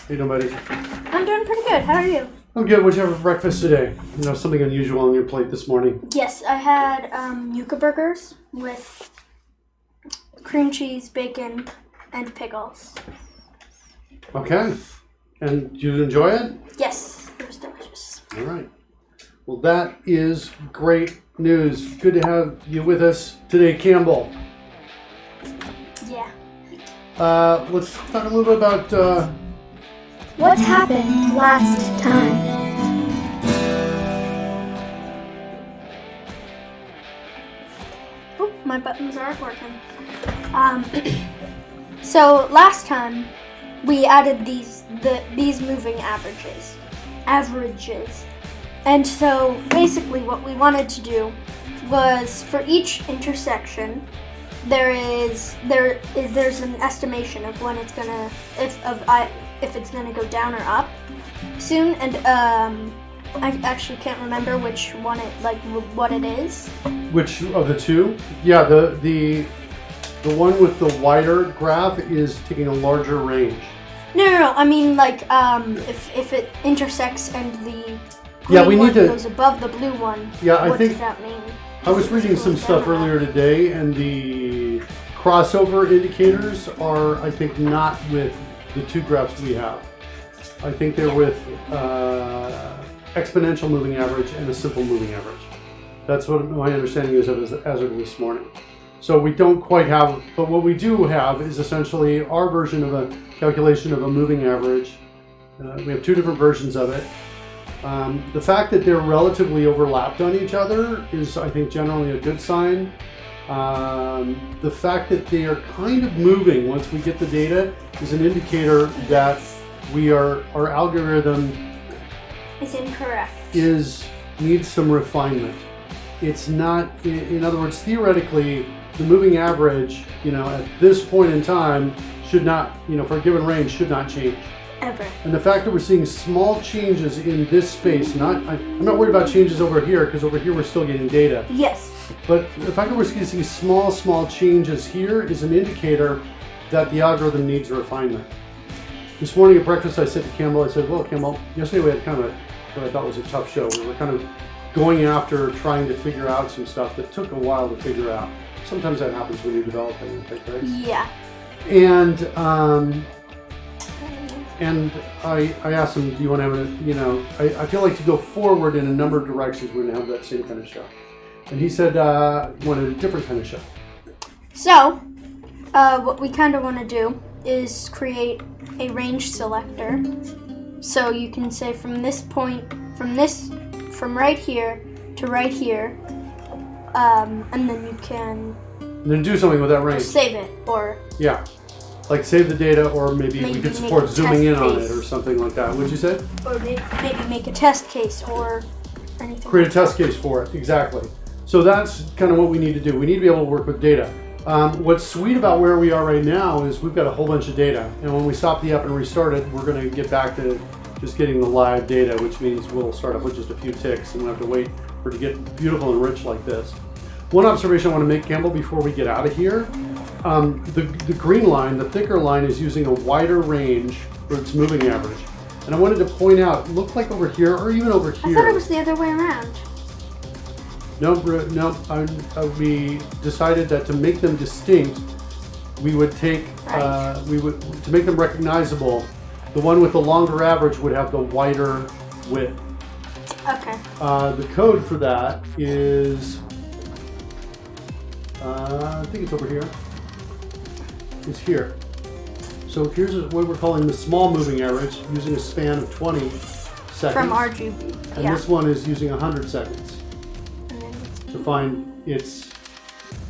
you doing, buddy? I'm doing pretty good. How are you? I'm good. What'd you have for breakfast today? You know, something unusual on your plate this morning. Yes, I had yuca burgers with cream cheese, bacon, and pickles. Okay. And did you enjoy it? Yes, it was delicious. All right. Well, that is great news. Good to have you with us today, Campbell. Yeah. Let's talk a little bit about... What happened last time? Oop, my buttons aren't working. So last time we added these moving averages. And so basically what we wanted to do was for each intersection there's an estimation of when it's gonna if it's gonna go down or up soon, and I actually can't remember which one what it is. Which of the two? Yeah, the one with the wider graph is taking a larger range. No. I mean, if it intersects and the Yeah, green we need one to goes above the blue one. Yeah, what does that mean? I was reading some stuff earlier today, and the crossover indicators are, I think, not with the two graphs we have. I think they're with exponential moving average and a simple moving average. That's what my understanding is as of this morning. So we don't quite have, but what we do have is essentially our version of a calculation of a moving average. We have two different versions of it. The fact that they're relatively overlapped on each other is, I think, generally a good sign. The fact that they are kind of moving once we get the data is an indicator that our algorithm It's incorrect. needs some refinement. It's not, in other words, theoretically, the moving average, at this point in time should not, for a given range, should not change. Ever. And the fact that we're seeing small changes in this space, I'm not worried about changes over here, because over here we're still getting data. Yes. But the fact that we're seeing small changes here is an indicator that the algorithm needs refinement. This morning at breakfast I said to Campbell, I said, well, Campbell, yesterday we had kind of what I thought was a tough show. We were kind of going after trying to figure out some stuff that took a while to figure out. Sometimes that happens when you're developing, right? Yeah. And I asked him, do you want to have I feel like to go forward in a number of directions, we're going to have that same kind of show. And he said he wanted a different kind of show. So, what we kind of want to do is create a range selector. So you can say from this point, from right here to right here, and then you can... And then do something with that range. Save it, or... Yeah. Like save the data, or maybe we could support zooming in on it or something like that. What'd you say? Or maybe make a test case or anything. Create a test case for it, exactly. So that's kind of what we need to do. We need to be able to work with data. What's sweet about where we are right now is we've got a whole bunch of data. And when we stop the app and restart it, we're going to get back to just getting the live data, which means we'll start up with just a few ticks and we'll have to wait for it to get beautiful and rich like this. One observation I want to make, Campbell, before we get out of here. The green line, the thicker line, is using a wider range for its moving average. And I wanted to point out, look like over here, or even over here. I thought it was the other way around. No, we decided that to make them distinct, we would take, to make them recognizable, the one with the longer average would have the wider width. Okay. The code for that is, I think it's over here. It's here. So here's what we're calling the small moving average, using a span of 20 seconds. From RGB. And this one is using 100 seconds to find its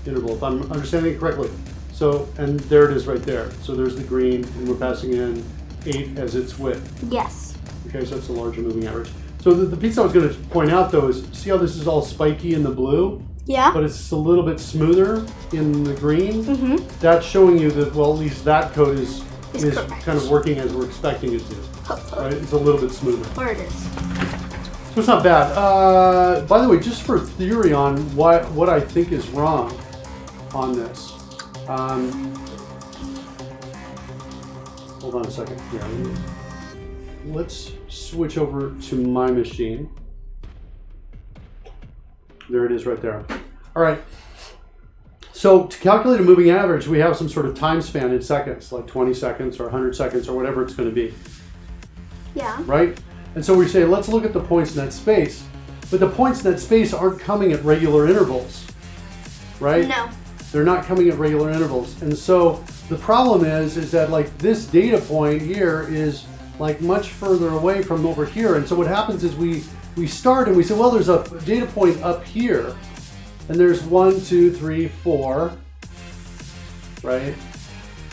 interval, if I'm understanding it correctly. So, and there it is right there. So there's the green, and we're passing in 8 as its width. Yes. Okay, so that's a larger moving average. So the piece I was going to point out, though, is see how this is all spiky in the blue? Yeah. But it's a little bit smoother in the green. Mm-hmm. That's showing you that, well, at least that code is kind of working as we're expecting it to. Hopefully. Right? It's a little bit smoother. Or it is. So it's not bad. By the way, just for theory on what I think is wrong on this. Hold on a second. Yeah. let's switch over to my machine. There it is right there. All right. So to calculate a moving average, we have some sort of time span in seconds, like 20 seconds or 100 seconds or whatever it's going to be. Yeah. Right? And so we say, let's look at the points in that space. But the points in that space aren't coming at regular intervals. Right? No. They're not coming at regular intervals. And so the problem is that like this data point here is like much further away from over here. And so what happens is we start and we say, well, there's a data point up here. And there's 1, 2, 3, 4, right?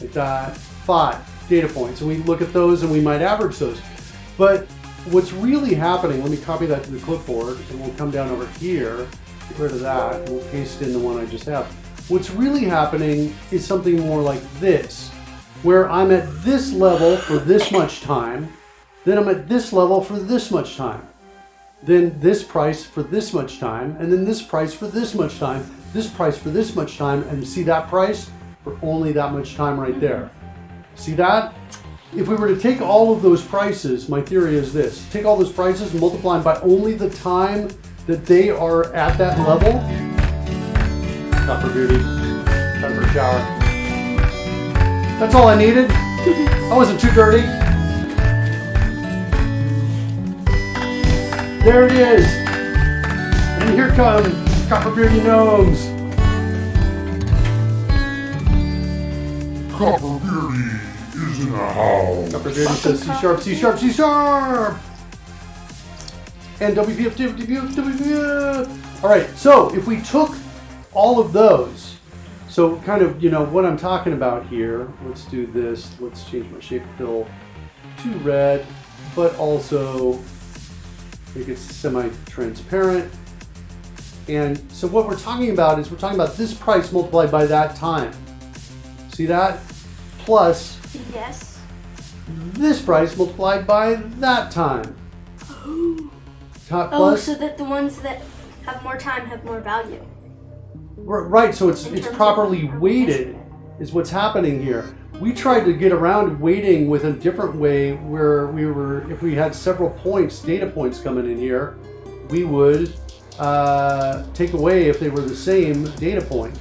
Like that, 5 data points. And we look at those and we might average those. But what's really happening, let me copy that to the clipboard and we'll come down over here, get rid of that, and we'll paste in the one I just have. What's really happening is something more like this, where I'm at this level for this much time, then I'm at this level for this much time, then this price for this much time, and then this price for this much time, this price for this much time, and see that price for only that much time right there. See that? If we were to take all of those prices, my theory is this, take all those prices and multiply them by only the time that they are at that level. Not for beauty, time for a shower. That's all I needed. I wasn't too dirty. There it is. And here come Copper Beardy Gnomes. Copper Beardy is in the house. Copper Beardy says C sharp, C sharp, C sharp. And WPF, WPF, WPF. All right, so if we took all of those, so kind of, you know, what I'm talking about here, let's do this. Let's change my shape fill to red, but also make it semi-transparent. And so what we're talking about is we're talking about this price multiplied by that time. See that? Plus Yes. this price multiplied by that time. Oh, Plus, so that the ones that have more time have more value. right, so it's In terms properly of weighted is what's happening here. We tried to get around weighting with a different way where we were, if we had several points, data points coming in here, we would take away if they were the same data point.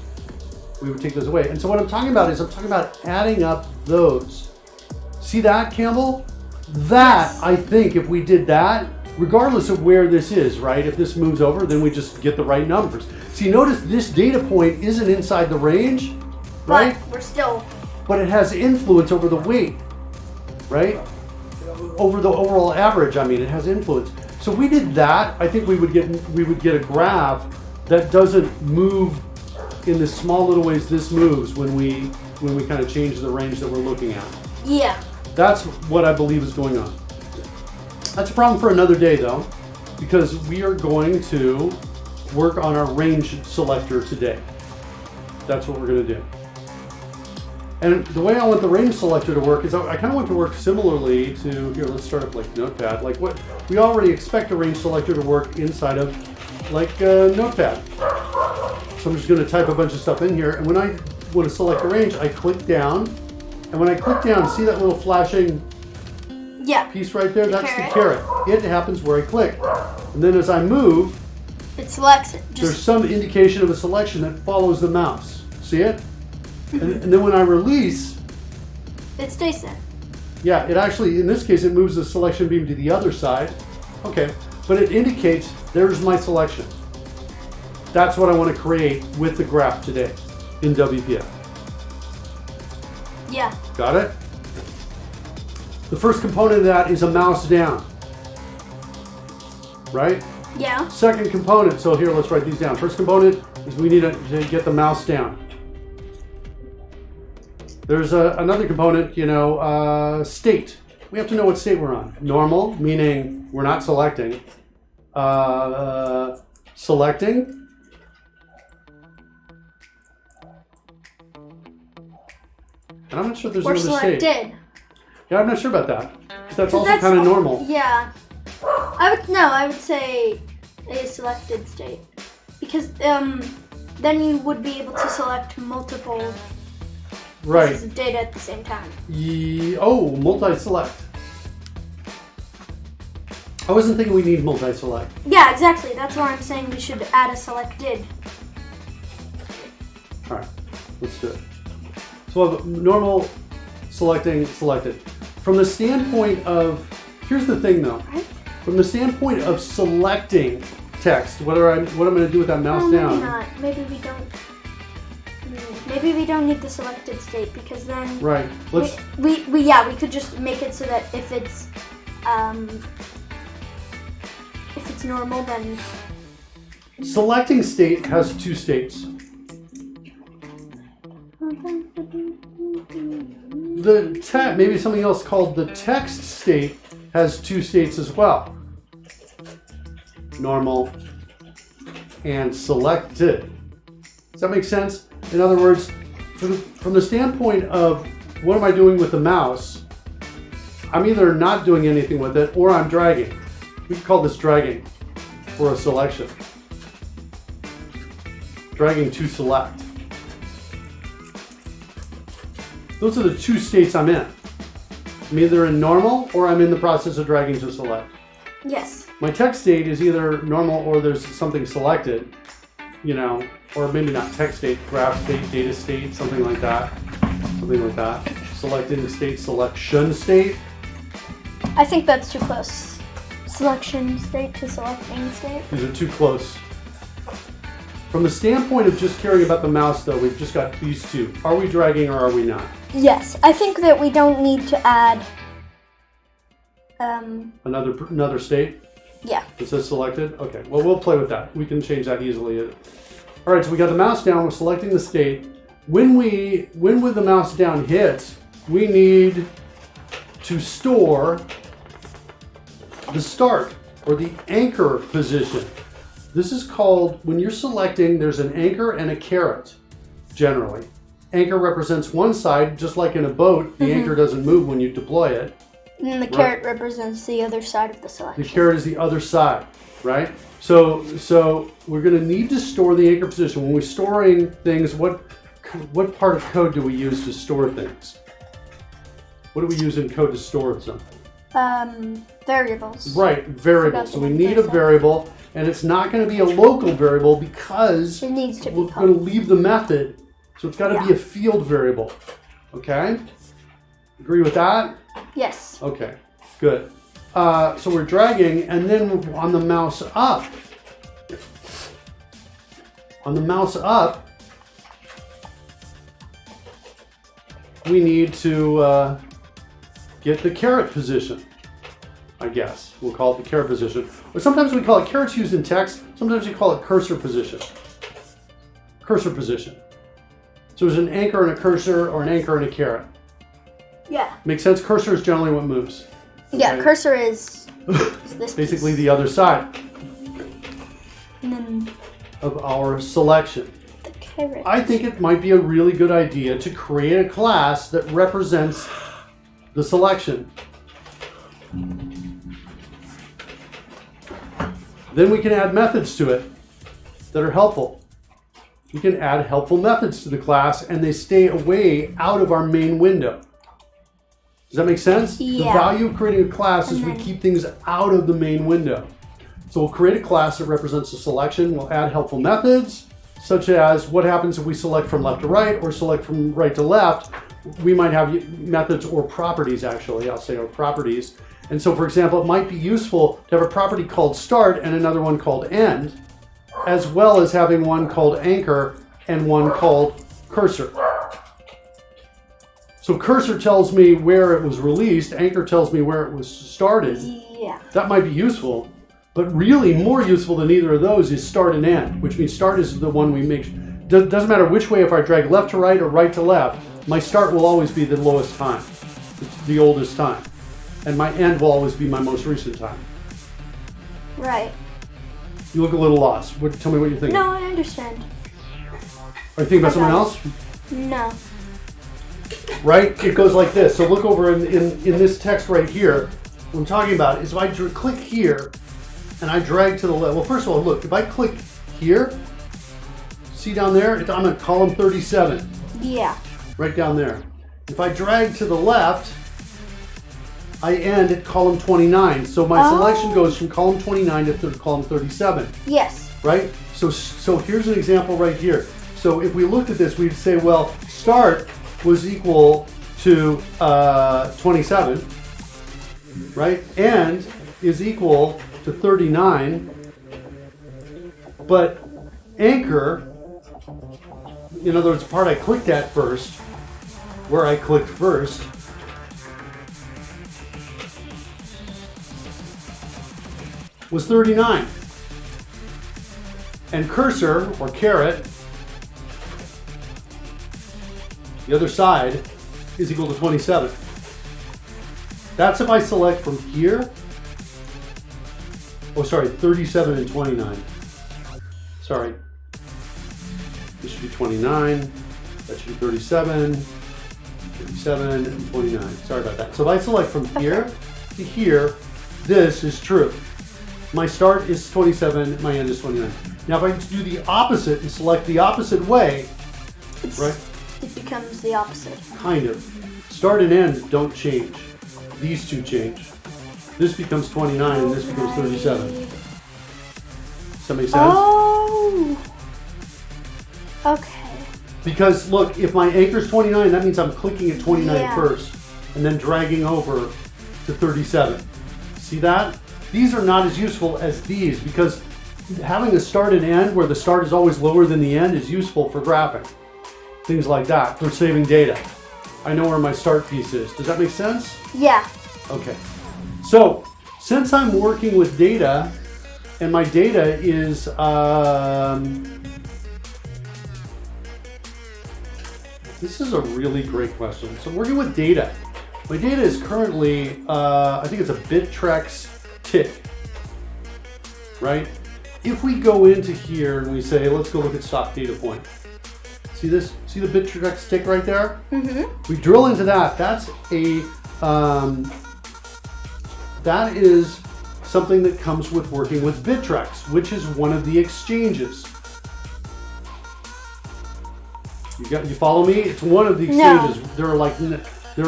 We would take those away. And so what I'm talking about is I'm talking about adding up those. See that, Campbell? That, Yes. I think if we did that, regardless of where this is, right? If this moves over, then we just get the right numbers. See, notice this data point isn't inside the range, right? But we're still. But it has influence over the weight, right? Over the overall average, I mean, it has influence. So if we did that, I think we would get a graph that doesn't move in the small little ways this moves when we kind of change the range that we're looking at. Yeah. That's what I believe is going on. That's a problem for another day though, because we are going to work on our range selector today. That's what we're going to do. And the way I want the range selector to work is I kind of want to work similarly to, here, let's start up like Notepad. Like what we already expect a range selector to work inside of like Notepad. So I'm just going to type a bunch of stuff in here. And when I want to select a range, I click down. And when I click down, see that little flashing Yeah. piece right there? That's carrot. the carrot. It happens where I click. And then as I move, It selects it. there's Just some indication of a selection that follows the mouse. See it? And then when I release, it stays there. yeah, it actually, in this case, it moves the selection beam to the other side. Okay, but it indicates there's my selection. That's what I want to create with the graph today in WPF. Yeah. Got it? The first component of that is a mouse down. Right? Yeah. Second component, so here, let's write these down. First component is we need to get the mouse down. There's another component, you know, state. We have to know what state we're on. Normal, meaning we're not selecting. Selecting. And I'm not sure there's Or another state. selected. Yeah, I'm not sure about that. 'Cause that's also That's kind of al- normal. Yeah. I would say a selected state. Because then you would be able to select multiple Right. pieces of data at the same time. Oh, multi-select. I wasn't thinking we need multi-select. Yeah, exactly. That's why I'm saying we should add a selected. All right, let's do it. So we'll have normal, selecting, selected. From the standpoint of, here's the thing though. Right. From the standpoint of selecting text, what I'm going to do with that mouse Maybe down. not. Maybe we don't. Maybe we don't need the selected state because then. Right. Let's. We could just make it so that if it's normal, then. Selecting state has two states. Maybe something else called the text state has two states as well. Normal and selected. Does that make sense? In other words, from the standpoint of what am I doing with the mouse, I'm either not doing anything with it or I'm dragging. We call this dragging for a selection. Dragging to select. Those are the two states I'm in. I'm either in normal or I'm in the process of dragging to select. Yes. My text state is either normal or there's something selected, or maybe not text state, graph state, data state, something like that. Something like that. Selecting state, selection state. I think that's too close. Selection state to selecting state. These are too close. From the standpoint of just caring about the mouse though, we've just got these two. Are we dragging or are we not? Yes, I think that we don't need to add. Another state? Yeah. It says selected? Okay, well we'll play with that. We can change that easily. All right, so we got the mouse down, we're selecting the state. When the mouse down hits, we need to store the start or the anchor position. This is called, when you're selecting, there's an anchor and a caret, generally. Anchor represents one side, just like in a boat, the anchor doesn't move when you deploy it. And the caret represents the other side of the selection. The caret is the other side, right? So we're going to need to store the anchor position. When we're storing things, what part of code do we use to store things? What do we use in code to store something? Variables. Right, variables. So we need a variable, and it's not going to be a local variable because it needs to be we're going to leave the method. So it's got to be a field variable. Okay? Agree with that? Yes. Okay, good. So we're dragging, and then on the mouse up, we need to get the caret position, I guess. We'll call it the caret position. Or sometimes we call it carets used in text. Sometimes we call it cursor position. Cursor position. So there's an anchor and a cursor, or an anchor and a caret. Yeah. Makes sense? Cursor is generally what moves. Yeah, Okay? cursor is this Basically piece. the other side And then of our selection. the caret. I think it might be a really good idea to create a class that represents the selection. Then we can add methods to it that are helpful. We can add helpful methods to the class and they stay away out of our main window. Does that make sense? Yeah. The value of creating a class is we keep things out of the main window. So we'll create a class that represents the selection. We'll add helpful methods, such as what happens if we select from left to right or select from right to left. We might have methods or properties, actually. I'll say or properties. And so, for example, it might be useful to have a property called start and another one called end, as well as having one called anchor and one called cursor. So cursor tells me where it was released, anchor tells me where it was started. Yeah. That might be useful, but really more useful than either of those is start and end, which means start is the one we make. Doesn't matter which way, if I drag left to right or right to left, my start will always be the lowest time, the oldest time. And my end will always be my most recent time. Right. You look a little lost. Tell me what you're thinking. No, I understand. Are you thinking about someone else? No. Right? It goes like this. So look over in this text right here. What I'm talking about is if I click here and I drag to the left. Well, first of all, look, if I click here, see down there, I'm at column 37. Yeah. Right down there. If I drag to the left, I end at column 29. So my selection goes from column 29 to column 37. Yes. Right? So here's an example right here. So if we looked at this, we'd say, well, start was equal to 27, right? End is equal to 39, but anchor, in other words, the part I clicked at first, where I clicked first, was 39. And cursor, or caret, the other side, is equal to 27. That's if I select from here. Oh, sorry, 37 and 29. Sorry. This should be 29. That should be 37, 37, and 29. Sorry about that. So if I select from here to here, this is true. My start is 27, my end is 29. Now if I do the opposite and select the opposite way, right? It becomes the opposite. Kind of. Start and end don't change. These two change. This becomes 29 and this becomes 37. Does that make sense? Oh. Okay. Because look, if my anchor is 29, that means I'm clicking at 29 Yeah. first and then dragging over to 37. See that? These are not as useful as these because having a start and end where the start is always lower than the end is useful for graphing. Things like that, for saving data. I know where my start piece is. Does that make sense? Yeah. Okay. So, since I'm working with data, and my data is, this is a really great question. So I'm working with data. My data is currently, I think it's a Bittrex tick, right? If we go into here and we say, let's go look at stock data point. See this? See the Bittrex tick right there? Mm-hmm. We drill into that. That's a, that is something that comes with working with Bittrex, which is one of the exchanges. You follow me? It's one of the exchanges. No. There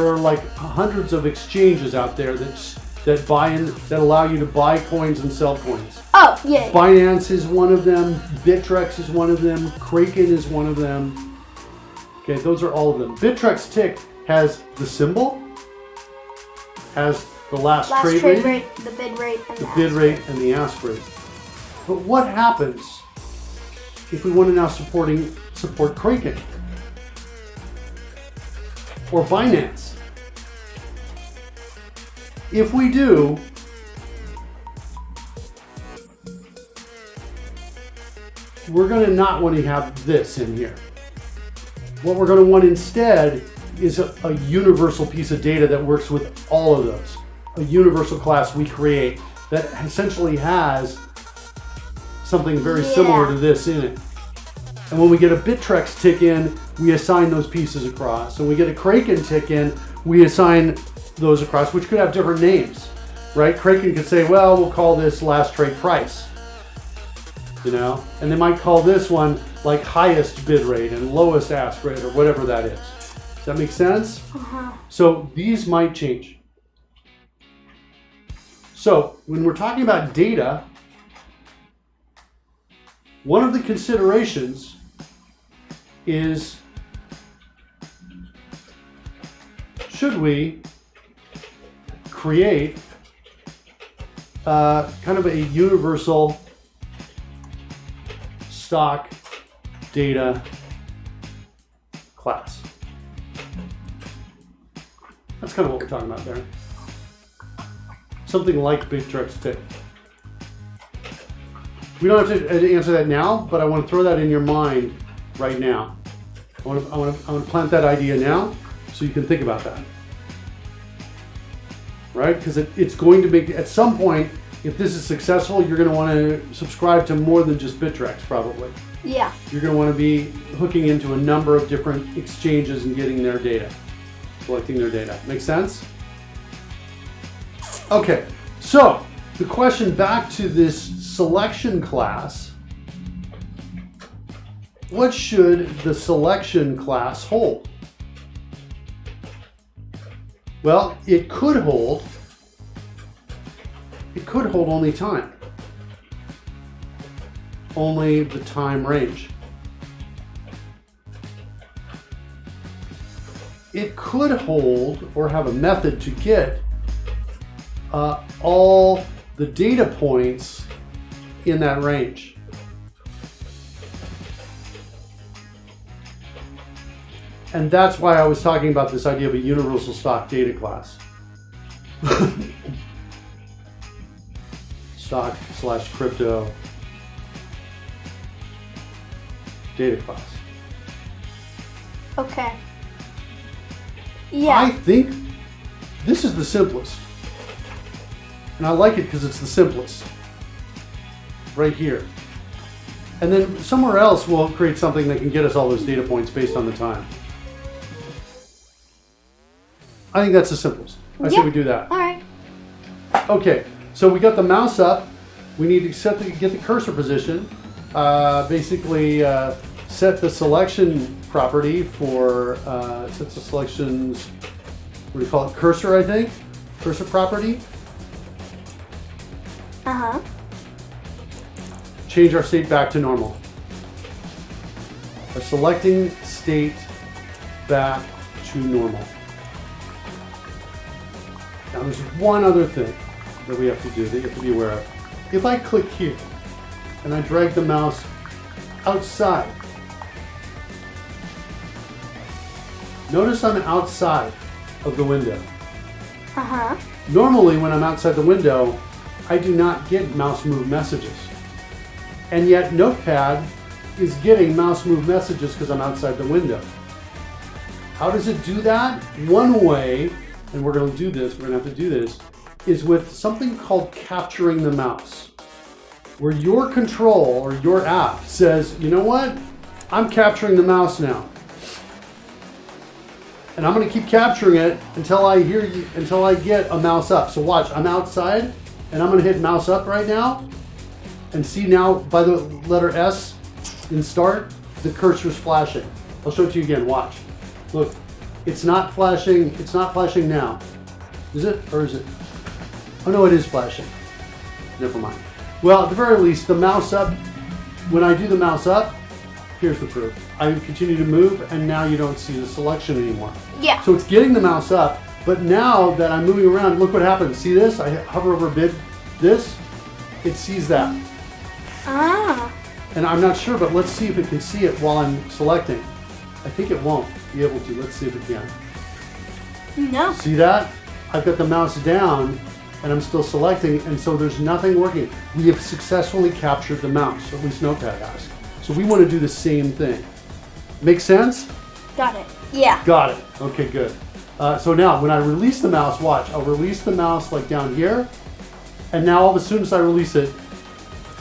are like hundreds of exchanges out there that allow you to buy coins and sell coins. Oh, yeah. Binance is one of them. Bittrex is one of them. Kraken is one of them. Okay, those are all of them. Bittrex tick has the symbol, has the last trade rate, the bid rate, and the bid rate, and the ask rate. But what happens if we want to now support Kraken or Binance? If we do, we're going to not want to have this in here. What we're going to want instead is a universal piece of data that works with all of those. A universal class we create that essentially has something very similar to this in it. And when we get a Bittrex tick in, we assign those pieces across. And we get a Kraken tick in, we assign those across, which could have different names, right? Kraken could say, well, we'll call this last trade price, you know? And they might call this one like highest bid rate and lowest ask rate or whatever that is. Does that make sense? Uh-huh. So these might change. So when we're talking about data, one of the considerations is, should we create kind of a universal stock data class? That's kind of what we're talking about there. Something like Bittrex tick. We don't have to answer that now, but I want to throw that in your mind right now. I want to plant that idea now so you can think about that. Right? Because it's going to make, at some point, if this is successful, you're going to want to subscribe to more than just Bittrex, probably. Yeah. You're going to want to be hooking into a number of different exchanges and getting their data, collecting their data. Make sense? Okay, so the question back to this selection class, what should the selection class hold? Well, it could hold it could hold only time. Only the time range. It could hold or have a method to get all the data points in that range. And that's why I was talking about this idea of a universal stock data class. Stock/crypto data class. Okay. Yeah. I think this is the simplest. And I like it because it's the simplest. Right here. And then somewhere else we'll create something that can get us all those data points based on the time. I think that's the simplest. I say we do that. All right. Okay, so we got the mouse up. We need to get the cursor position. Basically, set the selection property for set the selections. What do you call it? Cursor, I think. Cursor property. Change our state back to normal. Our selecting state back to normal. Now there's one other thing that we have to do that you have to be aware of. If I click here and I drag the mouse outside, notice I'm outside of the window. Normally when I'm outside the window, I do not get mouse move messages. And yet Notepad is getting mouse move messages because I'm outside the window. How does it do that? One way, and we're going to do this, we're going to have to do this, is with something called capturing the mouse. Where your control or your app says, you know what? I'm capturing the mouse now. And I'm going to keep capturing it until I hear you, until I get a mouse up. So watch, I'm outside and I'm going to hit mouse up right now. And see now by the letter S in start, the cursor's flashing. I'll show it to you again, watch. Look, it's not flashing now. Is it, or is it? Oh no, it is flashing. Never mind. Well, at the very least, the mouse up, when I do the mouse up, here's the proof. I continue to move and now you don't see the selection anymore. Yeah. So it's getting the mouse up, but now that I'm moving around, look what happens. See this? I hover over this, it sees that. And I'm not sure, but let's see if it can see it while I'm selecting. I think it won't be able to. Let's see if it can. No. See that? I've got the mouse down and I'm still selecting, and so there's nothing working. We have successfully captured the mouse, at least Notepad has. So we want to do the same thing. Make sense? Got it. Yeah. Got it. Okay, good. So now when I release the mouse, watch, I'll release the mouse like down here, and now all of a sudden as I release it,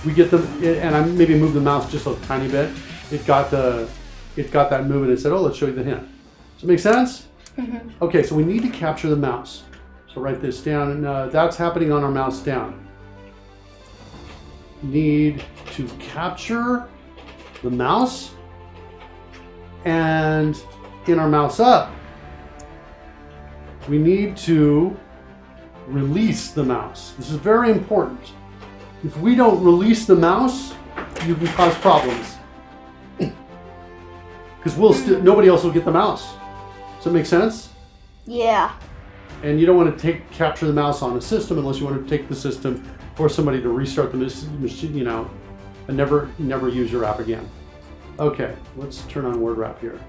we get and I maybe move the mouse just a tiny bit. It got that movement and said, oh, let's show you the hint. Does it make sense? Mm-hmm. Okay, so we need to capture the mouse. So write this down, and that's happening on our mouse down. Need to capture the mouse, and in our mouse up, we need to release the mouse. This is very important. If we don't release the mouse, you can cause problems. Because nobody else will get the mouse. Does that make sense? Yeah. And you don't want to capture the mouse on a system unless you want to take the system or somebody to restart the machine, and never use your app again. Okay, let's turn on word wrap here.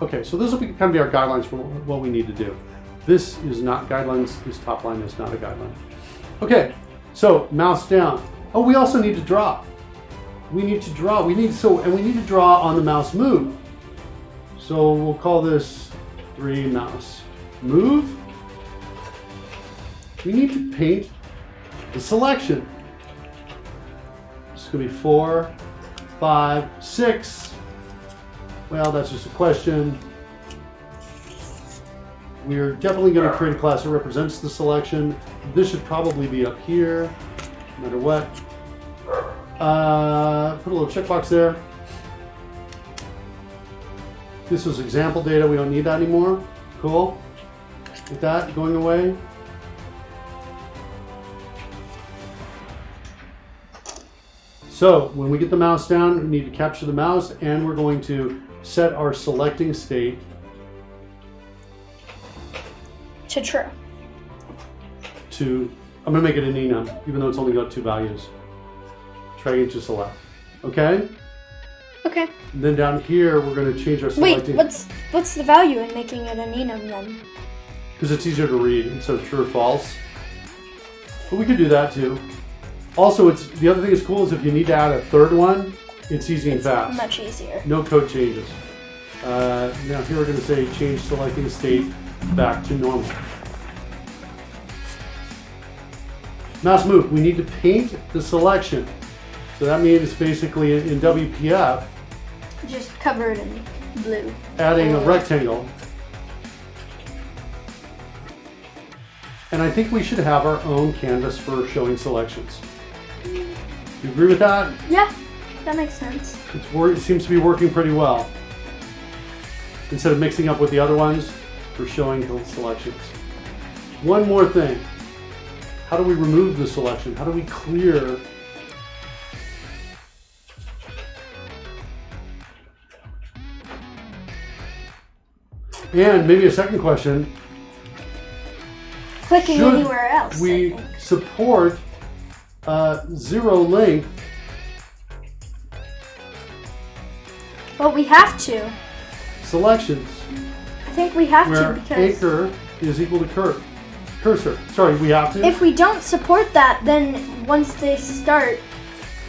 Okay, so this will kind of be our guidelines for what we need to do. This is not guidelines. This top line is not a guideline. Okay, so mouse down. Oh, we also need to draw. We need to draw. We need to draw on the mouse move. So we'll call this 3 mouse move. We need to paint the selection. This is going to be 4, 5, 6. Well, that's just a question. We're definitely going to create a class that represents the selection. This should probably be up here, no matter what. Put a little checkbox there. This was example data. We don't need that anymore. Cool. With that going away. So when we get the mouse down, we need to capture the mouse, and we're going to set our selecting state To true. to, I'm gonna make it an enum, even though it's only got 2 values. Dragging to select. Okay? Okay. And then down here, we're gonna change our Wait, selecting. what's the value in making it an enum then? Because it's easier to read instead of true or false. But we could do that too. Also, it's the other thing that's cool is if you need to add a 3rd one, it's easy and fast. Much easier. No code changes. Now here we're going to say change selecting state back to normal. Mouse move. We need to paint the selection. So that means basically in WPF, Just cover it in blue. adding a rectangle. And I think we should have our own canvas for showing selections. You agree with that? Yeah, that makes sense. It seems to be working pretty well. Instead of mixing up with the other ones, we're showing the selections. One more thing. How do we remove the selection? How do we clear? And maybe a second question. Clicking Should anywhere else. we I think. support 0 length? Well, we have to. Selections I think we have to where because anchor is equal to cursor. Sorry, we have to? if we don't support that, then once they start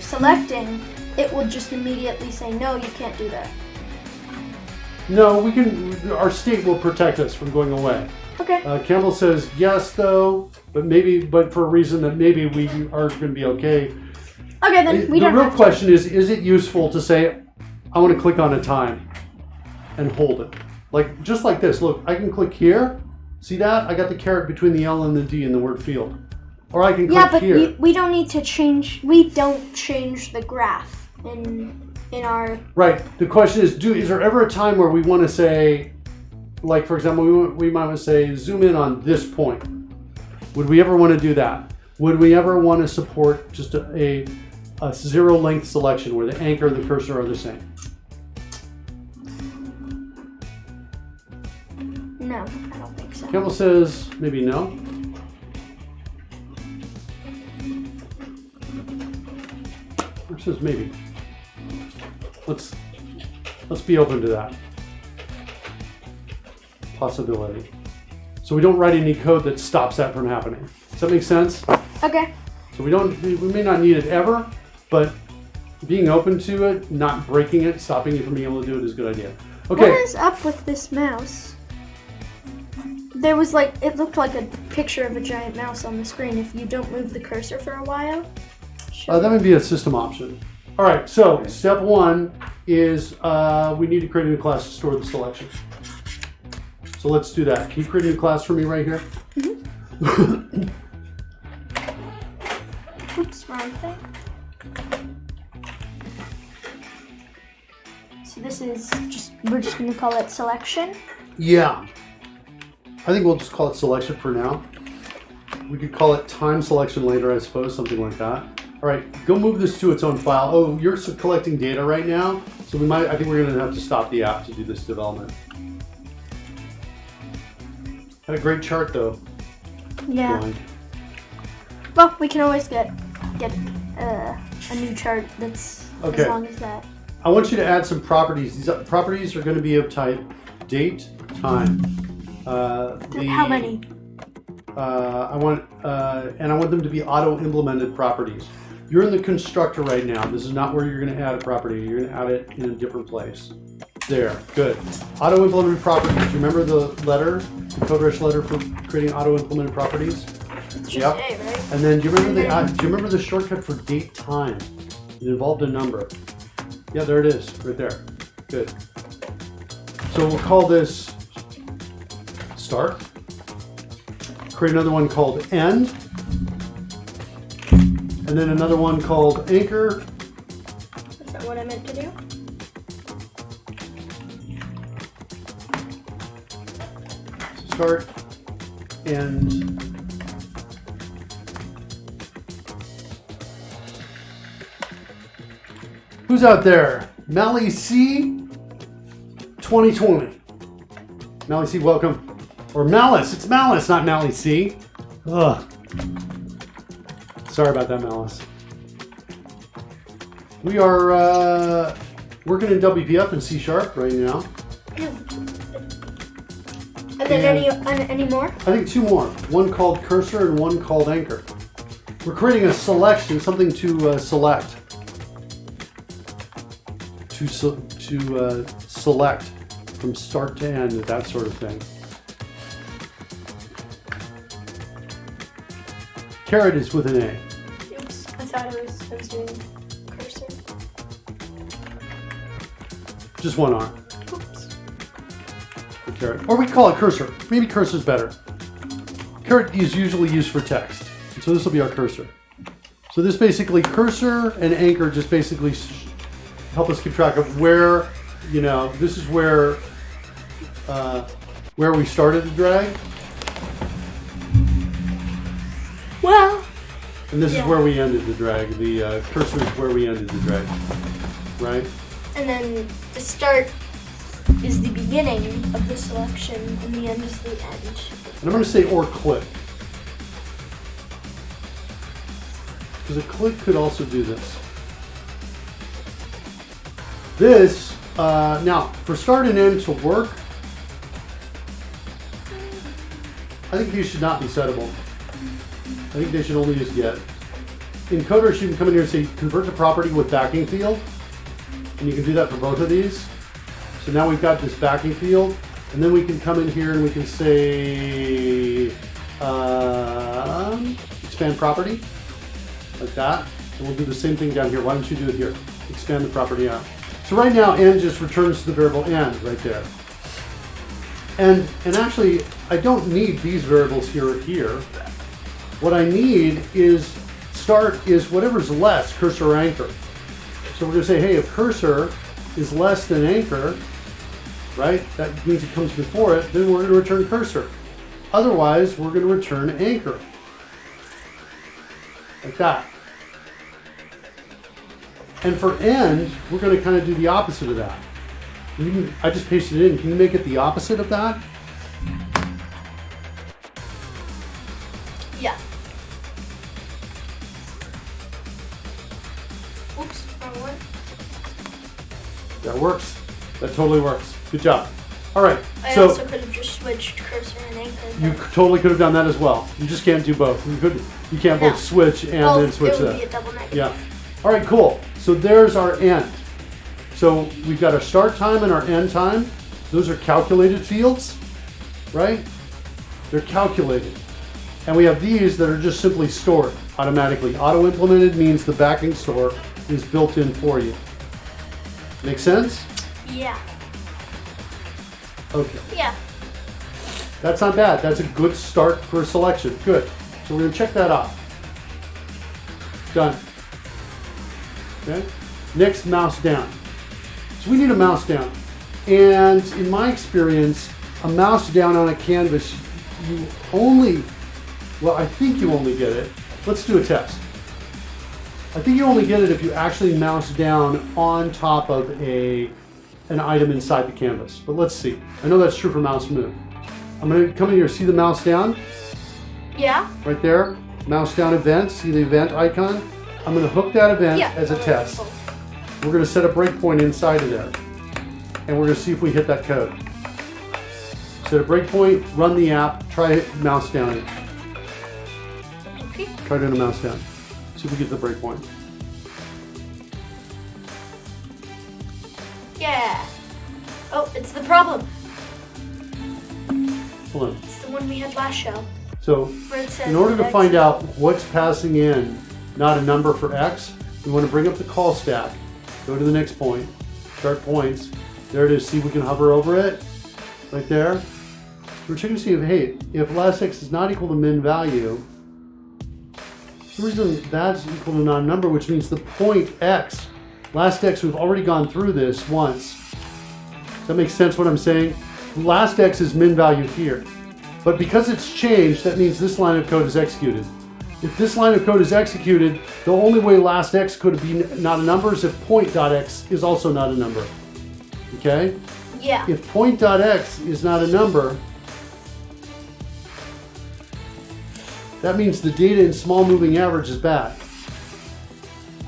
selecting, it will just immediately say, no, you can't do that. No, we can. Our state will protect us from going away. Okay. Campbell says yes, though, but for a reason that maybe we are going to be okay. Okay, then we The don't real have question is it useful to say, I want to click on a time and hold it? Like, just like this. Look, I can click here. See that? I got the caret between the L and the D in the word field. Or I can to. Yeah, click but here. we don't need to change. We don't change the graph in our. Right. The question is there ever a time where we want to say, like, for example, we might want to say, zoom in on this point. Would we ever want to do that? Would we ever want to support just a 0 length selection where the anchor and the cursor are the same? No, I don't think so. Campbell says maybe no. Or says maybe. Let's be open to that possibility. So we don't write any code that stops that from happening. Does that make sense? Okay. So we may not need it ever, but being open to it, not breaking it, stopping you from being able to do it is a good idea. Okay. What is up with this mouse? There was it looked like a picture of a giant mouse on the screen if you don't move the cursor for a while. That may be a system option. All right, so step 1 is we need to create a new class to store the selection. So let's do that. Can you create a new class for me right here? Oops, wrong thing. So this is we're just going to call it selection. Yeah. I think we'll just call it selection for now. We could call it time selection later, I suppose, something like that. All right, go move this to its own file. Oh, you're collecting data right now, so I think we're gonna have to stop the app to do this development. Had a great chart though. Yeah. Going. Well, we can always get a new chart that's Okay. as long as that. I want you to add some properties. These properties are gonna be of type date, time. How many? I want them to be auto-implemented properties. You're in the constructor right now. This is not where you're going to add a property. You're going to add it in a different place. There, good. Auto-implemented properties. Do you remember the letter, the CodeRush letter for creating auto-implemented properties? It's just Yep. A, right? And then do you remember the shortcut for date time? It involved a number. Yeah, there it is, right there. Good. So we'll call this start. Create another one called end. And then another one called anchor. Is that what I meant to do? Start, end. Who's out there? Mally C 2020. Mally C, welcome. Or Malice. It's Malice, not Mally C. Ugh. Sorry about that, Malice. We are working in WPF and C# right now. And then any more? I think two more. One called cursor and one called anchor. We're creating a selection, something to select. To select from start to end, that sort of thing. Carrot is with an A. Oops, I thought I was doing cursor. Just one R. Oops. For carrot. Or we call it cursor. Maybe cursor's better. Carrot is usually used for text. So this will be our cursor. So this basically, cursor and anchor just basically help us keep track of where, this is where we started the drag. Well. And this is where we ended the drag. The cursor is where we ended the drag, right? And then the start is the beginning of the selection, and the end is the end. And I'm going to say or click. Because a click could also do this. This, now, for start and end to work, I think these should not be settable. I think they should only use get. In coders, you can come in here and say convert to property with backing field. And you can do that for both of these. So now we've got this backing field. And then we can come in here and we can say expand property. Like that. And we'll do the same thing down here. Why don't you do it here? Expand the property out. So right now, end just returns to the variable end right there. And actually, I don't need these variables here or here. What I need is start is whatever's less, cursor or anchor. So we're going to say, hey, if cursor is less than anchor, right? That means it comes before it. Then we're going to return cursor. Otherwise, we're going to return anchor. Like that. And for end, we're going to kind of do the opposite of that. I just pasted it in. Can you make it the opposite of that? Yeah. Oops, wrong one. That works. That totally works. Good job. All right. I So also could have just switched cursor and anchor. you totally could have done that as well. You just can't do both. You can't both switch and then switch it would that. be a double negative. Yeah. All right, cool. So there's our end. So we've got our start time and our end time. Those are calculated fields, right? They're calculated. And we have these that are just simply stored automatically. Auto-implemented means the backing store is built in for you. Make sense? Yeah. Okay. Yeah. That's not bad. That's a good start for a selection. Good. So we're going to check that off. Done. Okay. Next, mouse down. So we need a mouse down. And in my experience, a mouse down on a canvas, you only, well, I think you only get it. Let's do a test. I think you only get it if you actually mouse down on top of an item inside the canvas. But let's see. I know that's true for mouse move. I'm going to come in here, see the mouse down? Yeah. Right there. Mouse down event. See the event icon? I'm going to hook that event as a test. We're going to set a breakpoint inside of there. And we're going to see if we hit that code. Set a breakpoint, run the app, try mouse down it. Okay. Try doing a mouse down. See if we get the breakpoint. Yeah. Oh, it's the problem. Hold on. It's the one we had last show. So, Where it says in order to X. find out what's passing in, not a number for X, we want to bring up the call stack, go to the next point, start points. There it is. See, we can hover over it right there. We're checking to see if, hey, if last X is not equal to min value, for some reason that's equal to non-number, which means the point X, last X, we've already gone through this once. Does that make sense what I'm saying? Last X is min value here. But because it's changed, that means this line of code is executed. if this line of code is executed, the only way last x could be not a number is if point.x is also not a number. Okay? Yeah. If point.x is not a number, that means the data in small moving average is bad.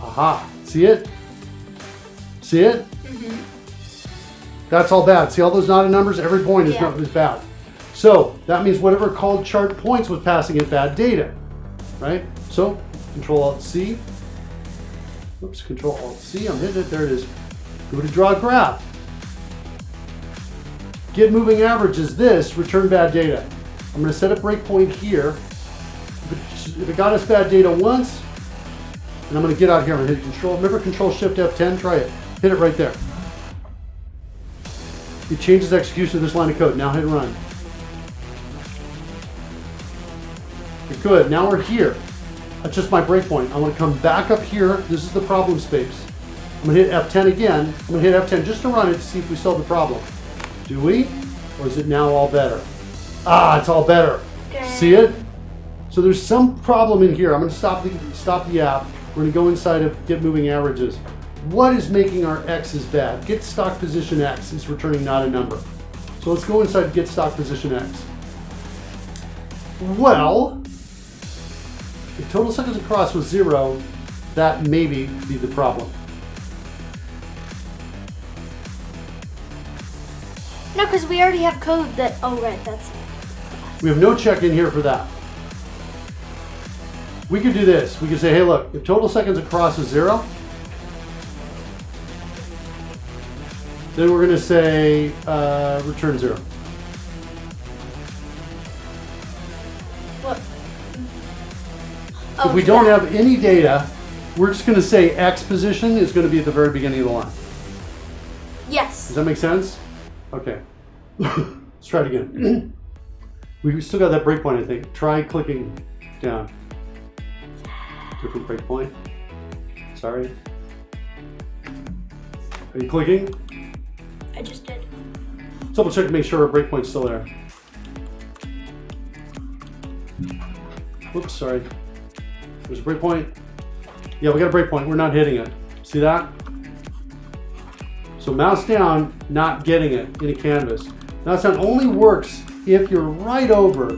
Aha. See it? See it? That's all bad. See all those not a numbers? Every point is, is bad. So that means whatever called chart points was passing it bad data. Right? So Control-Alt-C. Oops, Control-Alt-C. I'm hitting it. There it is. Go to draw a graph. Get moving average is this, return bad data. I'm going to set a breakpoint here. If it got us bad data once, and I'm going to get out here and hit Control. Remember Control-Shift-F10? Try it. Hit it right there. It changes execution of this line of code. Now hit run. Good. Now we're here. That's just my breakpoint. I want to come back up here. This is the problem space. I'm going to hit F10 again. I'm going to hit F10 just to run it to see if we solve the problem. Do we? Or is it now all better? Ah, it's all better. See it? So there's some problem in here. I'm going to stop the app. We're going to go inside of get moving averages. What is making our x's bad? Get stock position x is returning not a number. So let's go inside get stock position x. Well, if total seconds across was 0, that maybe be the problem. No, because we already have code that. Oh, right, that's it. We have no check in here for that. We could do this. We could say, hey, look, if total seconds across is 0, then we're going to say return 0. What? If we don't have any data, we're just going to say X position is going to be at the very beginning of the line. Yes. Does that make sense? Okay. Let's try it again. We still got that breakpoint, I think. Try clicking down. Different breakpoint. Sorry. Are you clicking? I just did. Double check to make sure our breakpoint's still there. Whoops, sorry. There's a breakpoint. Yeah, we got a breakpoint. We're not hitting it. See that? So mouse down, not getting it in a canvas. Mouse down only works if you're right over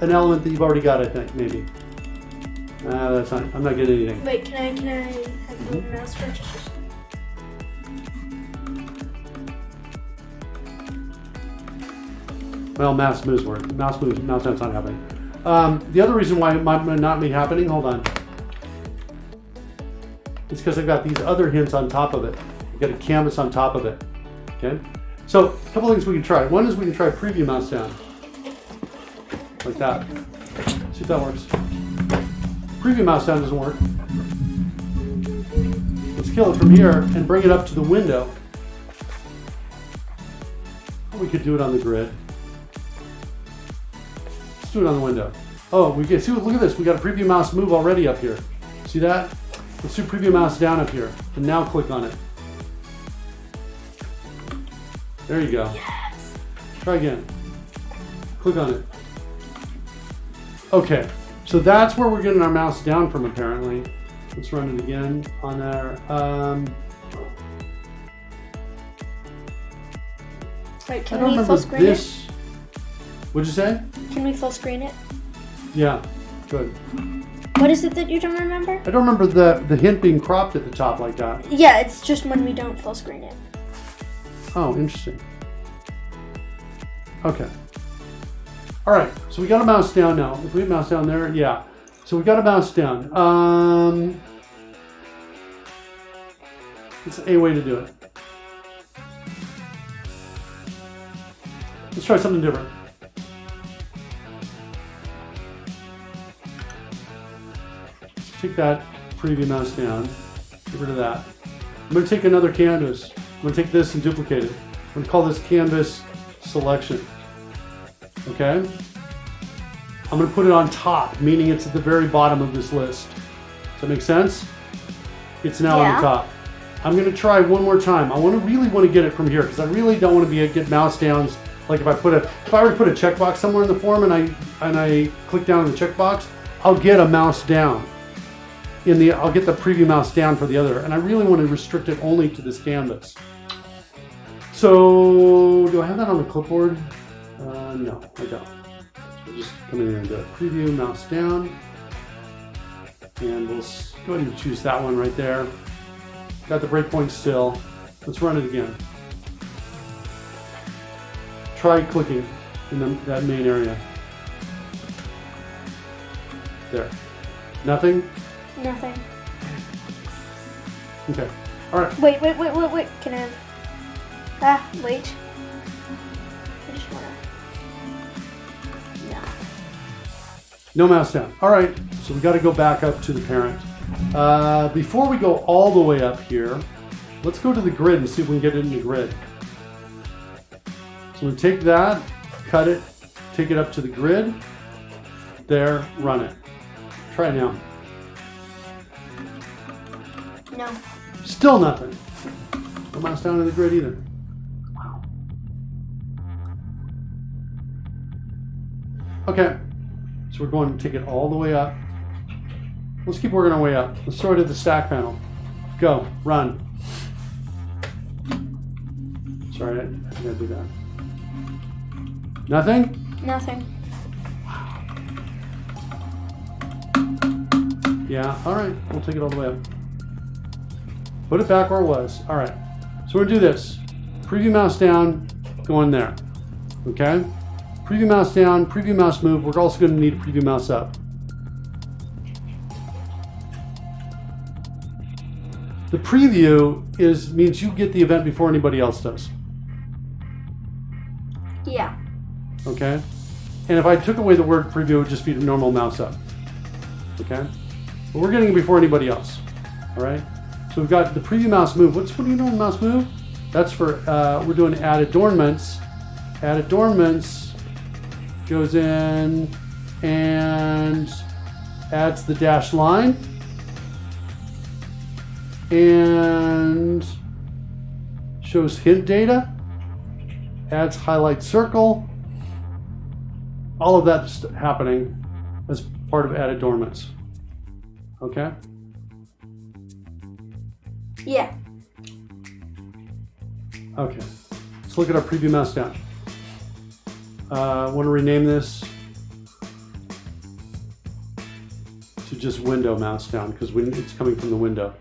an element that you've already got, I think, maybe. That's not, I'm not getting anything. Wait, can I have the mouse first? Well, mouse moves work. Mouse down's not happening. The other reason why it might not be happening, hold on. It's because I've got these other hints on top of it. I've got a canvas on top of it. Okay? So, a couple things we can try. One is we can try preview mouse down. Like that. See if that works. Preview mouse down doesn't work. Let's kill it from here and bring it up to the window. Or we could do it on the grid. Let's do it on the window. Oh, we can see. Look at this. We got a preview mouse move already up here. See that? Let's do preview mouse down up here, and now click on it. There you go. Yes. Try again. Click on it. Okay, so that's where we're getting our mouse down from, apparently. Let's run it again on there. Wait, I can don't we remember full screen this. What'd you say? it? Can we full screen it? Yeah, good. What is it that you don't remember? I don't remember the hint being cropped at the top like that. Yeah, it's just when we don't full screen it. Oh, interesting. Okay. All right, so we got a mouse down now. If we have a mouse down there, yeah. So we got a mouse down. It's a way to do it. Let's try something different. Let's take that preview mouse down. Get rid of that. I'm going to take another canvas. I'm going to take this and duplicate it. I'm going to call this canvas selection. Okay? I'm going to put it on top, meaning it's at the very bottom of this list. Does that make sense? It's now on the top. I'm going to try one more time. I really want to get it from here because I really don't want to get mouse downs Like if I were to put a checkbox somewhere in the form and I click down on the checkbox, I'll get a mouse down. I'll get the preview mouse down for the other, and I really want to restrict it only to this canvas. So do I have that on the clipboard? No, I don't. So just come in here and do it. Preview mouse down, and we'll go ahead and choose that one right there. Got the breakpoint still. Let's run it again. Try clicking in that main area. There. Nothing? Nothing. Okay. All right. Wait. Can I? Wait. I just wanna. No. No mouse down. All right. So we got to go back up to the parent. Before we go all the way up here, let's go to the grid and see if we can get it in the grid. So we take that, cut it, take it up to the grid. There, run it. Try it now. No. Still nothing. No mouse down in the grid either. Wow. Okay. So we're going to take it all the way up. Let's keep working our way up. Let's throw it at the stack panel. Go, run. Sorry, I gotta do that. Nothing? Nothing. Yeah, all right, we'll take it all the way up. Put it back where it was. All right, so we're gonna do this. Preview mouse down, go in there, okay? Preview mouse down, preview mouse move. We're also gonna need a preview mouse up. The preview means you get the event before anybody else does. Yeah. Okay? And if I took away the word preview, it would just be the normal mouse up. Okay? But we're getting it before anybody else. Alright? So we've got the preview mouse move. What do you know in mouse move? That's for, we're doing add adornments. Add adornments goes in and adds the dashed line. And shows hint data. Adds highlight circle. All of that's happening as part of add adornments. Okay? Yeah. Okay. Let's look at our preview mouse down. I want to rename this to just window mouse down because it's coming from the window.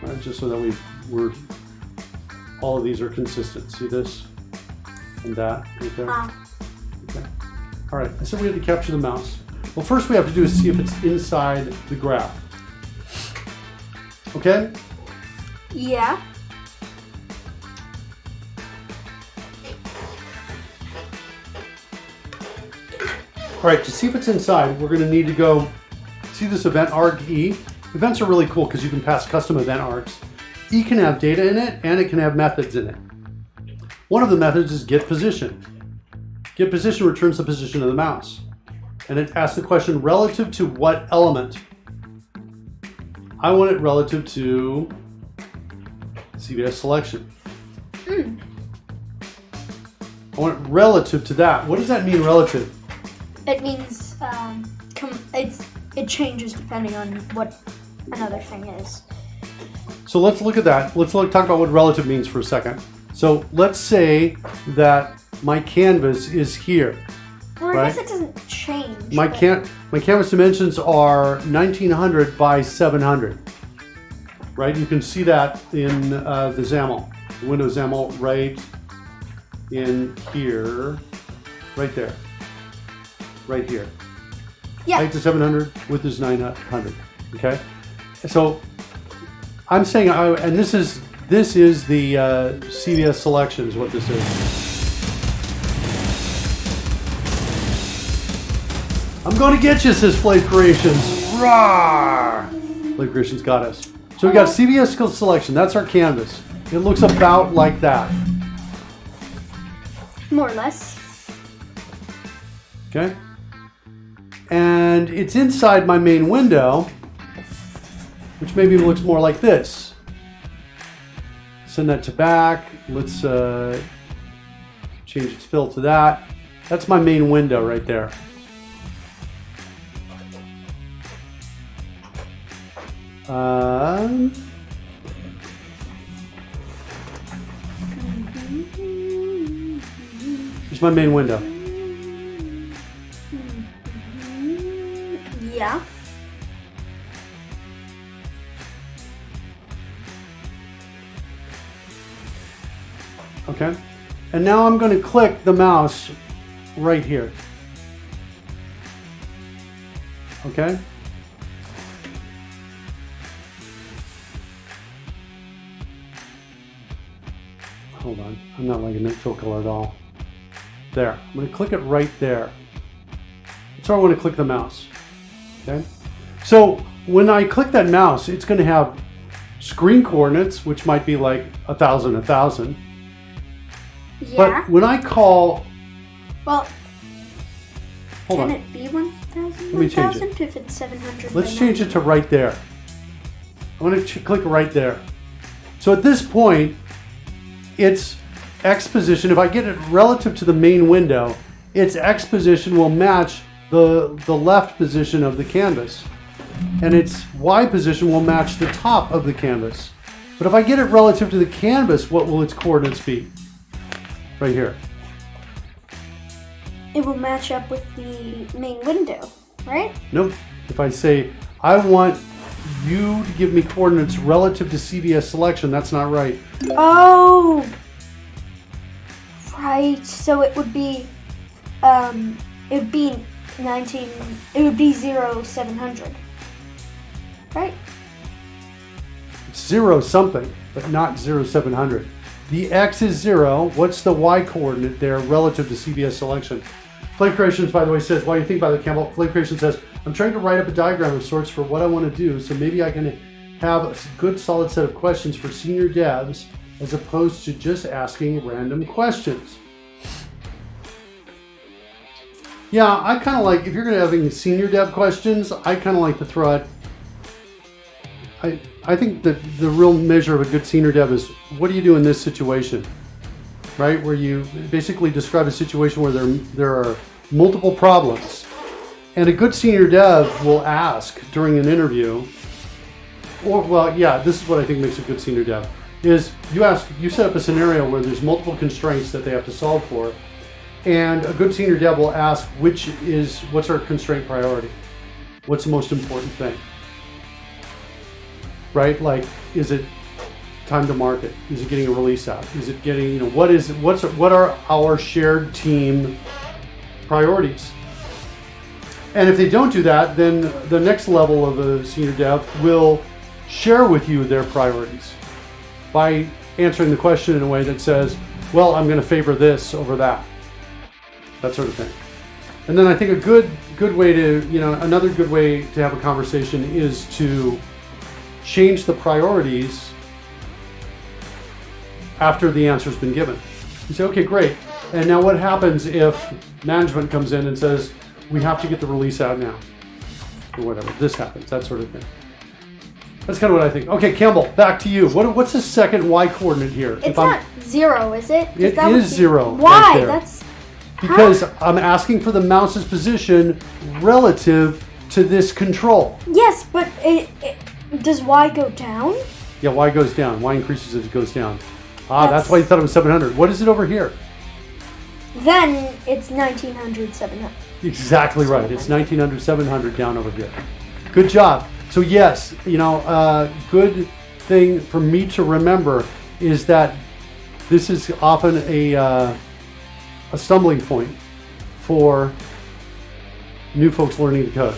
All right, just so that all of these are consistent. See this and that right there? Okay. All right, I said we had to capture the mouse. Well, first we have to do is see if it's inside the graph. Okay? Yeah. All right, to see if it's inside, we're going to need to go see this event arg E. Events are really cool because you can pass custom event args. E can have data in it and it can have methods in it. One of the methods is get position. Get position returns the position of the mouse. And it asks the question relative to what element? I want it relative to CVS selection. I want it relative to that. What does that mean, relative? It means it changes depending on what another thing is. So let's look at that. Let's talk about what relative means for a second. So let's say that my canvas is here. Well, right? I guess it doesn't change. My canvas dimensions are 1900 by 700. Right? You can see that in the XAML, the Windows XAML right in here, right there, right here. Yeah. Height is 700, width is 900. Okay, so I'm saying, and this is the CVS selection is what this is. I'm going to get you, says Flavor Creations. Rawr! Flavor Creations got us. So we got CVS selection. That's our canvas. It looks about like that. More or less. Okay. And it's inside my main window, which maybe looks more like this. Send that to back. Let's change change its fill to that. That's my main window right there. Here's my main window. Yeah. Okay. And now I'm going to click the mouse right here. Okay. Hold on. I'm not liking that fill color at all. There. I'm going to click it right there. That's where I want to click the mouse. Okay. So when I click that mouse, it's going to have screen coordinates, which might be like 1,000, 1,000. Yeah. But when I call, Well, hold can on. it be 1,000? Let me change it. 1,000 if it's 700? Let's change it to right there. I'm going to click right there. So at this point, its X position, if I get it relative to the main window, its X position will match the left position of the canvas. And its Y position will match the top of the canvas. But if I get it relative to the canvas, what will its coordinates be? Right here. It will match up with the main window, right? Nope. If I say, I want you to give me coordinates relative to CVS selection, that's not right. Oh, right. So it would be, it would be 0,700, right? It's 0 something, but not 0,700. The X is 0. What's the Y coordinate there relative to CVS selection? Flame Creations, by the way, says, while you think about it, Campbell, Flame Creation says, I'm trying to write up a diagram of sorts for what I want to do, so maybe I can have a good solid set of questions for senior devs as opposed to just asking random questions. Yeah, I kind of like, if you're going to having senior dev questions, I kind of like to throw out, I think that the real measure of a good senior dev is, what do you do in this situation? Right? Where you basically describe a situation where there are multiple problems. And a good senior dev will ask during an interview, or, well, yeah, this is what I think makes a good senior dev, is you set up a scenario where there's multiple constraints that they have to solve for, and a good senior dev will ask, what's our constraint priority? What's the most important thing? Right? Like, is it time to market? Is it getting a release out? Is it getting, what are our shared team priorities? And if they don't do that, then the next level of a senior dev will share with you their priorities by answering the question in a way that says, well, I'm going to favor this over that sort of thing. And then I think a good way to, another good way to have a conversation is to change the priorities after the answer's been given. You say, okay, great. And now what happens if management comes in and says, we have to get the release out now? Or whatever, this happens, that sort of thing. That's kind of what I think. Okay, Campbell, back to you. What's the second Y coordinate here? It's not 0, is it? It is 0. Why? Right there. That's... Because I'm asking for the mouse's position relative to this control. Yes, but does Y go down? Yeah, Y goes down. Y increases as it goes down. That's why you thought it was 700. What is it over here? Then it's 1900, 700. Exactly right. It's 1900, 700 down over here. Good job. So yes, good thing for me to remember is that this is often a stumbling point for new folks learning to code.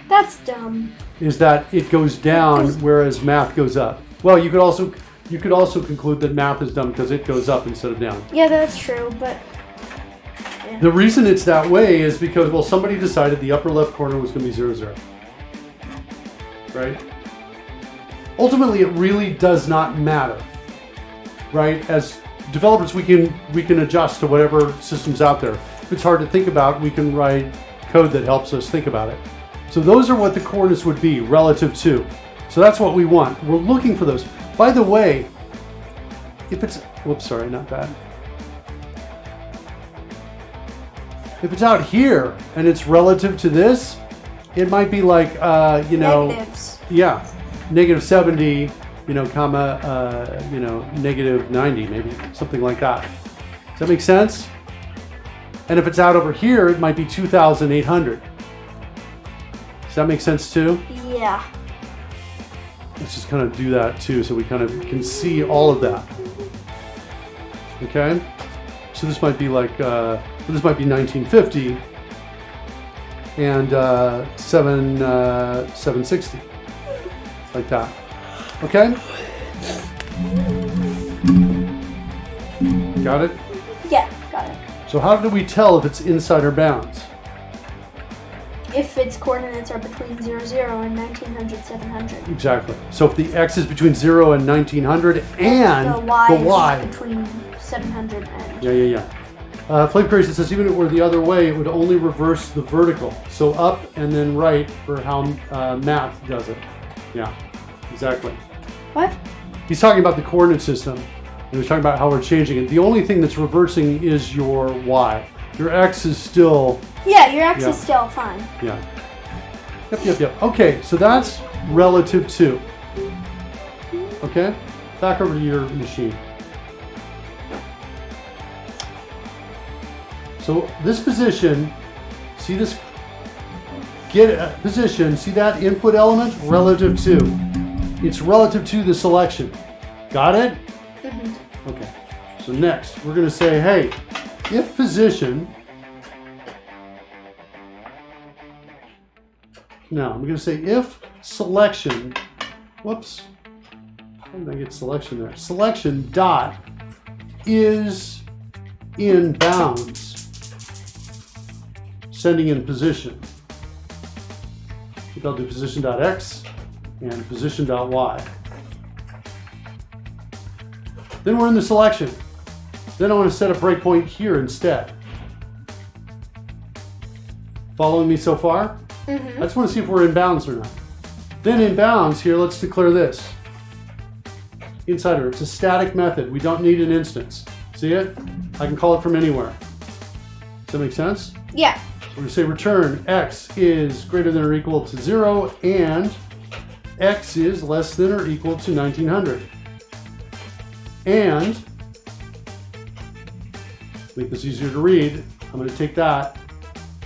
That's dumb. Is that it goes down whereas math goes up. Well, you could also conclude that math is dumb because it goes up instead of down. Yeah, that's true, but... Yeah. The reason it's that way is because, well, somebody decided the upper left corner was going to be 0, 0. Right? Ultimately, it really does not matter. Right? As developers, we can adjust to whatever system's out there. If it's hard to think about, we can write code that helps us think about it. So those are what the coordinates would be relative to. So that's what we want. We're looking for those. By the way, if it's, whoops, sorry, not that. If it's out here and it's relative to this, it might be like, you know, Negatives. yeah, negative 70, you know, comma, you know, negative 90, maybe something like that. Does that make sense? And if it's out over here, it might be 2,800. Does that make sense too? Yeah. Let's just kind of do that too, so we kind of can see all of that. Okay, so this might be like this might be 1950 and 760, like that. Okay, got it. Yeah, got it. So how do we tell if it's inside or bounds? If its coordinates are between 0, 0 and 1900, 700. Exactly. So if the x is between 0 and 1900 and the y, the is between 700 and... Yeah. Flame Crazy says even if it were the other way, it would only reverse the vertical. So up and then right for how math does it. Yeah, exactly. What? He's talking about the coordinate system. And he's talking about how we're changing it. The only thing that's reversing is your y. Your x is still... Yeah, your x Yeah. is still fine. Yeah. Yep. Okay, so that's relative to. Okay? Back over to your machine. So this position, see this, get a position, see that input element? Relative to. It's relative to the selection. Got it? Mm-hmm. Okay. So next, we're going to say, hey, if position, now I'm going to say if selection, whoops, how did I get selection there? Selection dot is in bounds, sending in position. I think I'll do position dot x and position dot y. Then we're in the selection. Then I want to set a breakpoint here instead. Following me so far? Mm-hmm. I just want to see if we're in bounds or not. Then in bounds here, let's declare this. Insider, it's a static method. We don't need an instance. See it? I can call it from anywhere. Does that make sense? Yeah. We're going to say return x is greater than or equal to 0 and x is less than or equal to 1900. And, make this easier to read, I'm going to take that,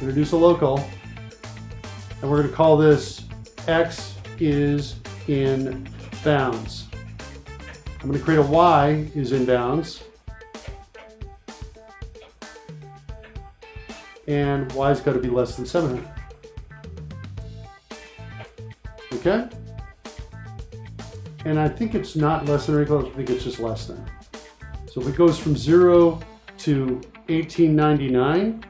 introduce a local, and we're going to call this x is in bounds. I'm going to create a y is in bounds, and y's got to be less than 700. Okay? And I think it's not less than or equal, I think it's just less than. So if it goes from 0 to 1899,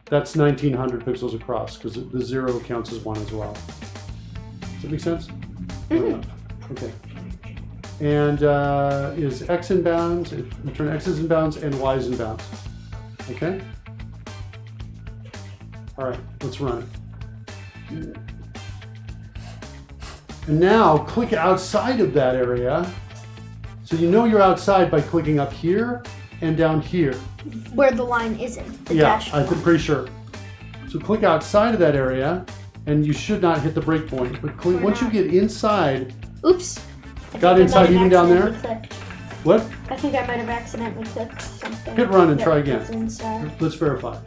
that's 1900 pixels across because the 0 counts as 1 as well. Does that make sense? Mm-hmm. Okay. And is x in bounds, return x is in bounds and y is in bounds. Okay? All right, let's run it. And now click outside of that area. So you know you're outside by clicking up here and down here. Where the line isn't. The Yeah, dashed I'm line. pretty sure. So click outside of that area and you should not hit the breakpoint. But click, once you get inside, Oops. I got think I inside might have even down there? accidentally clicked. What? I think I might have accidentally clicked something. Hit run and that try again. was inside. Let's verify.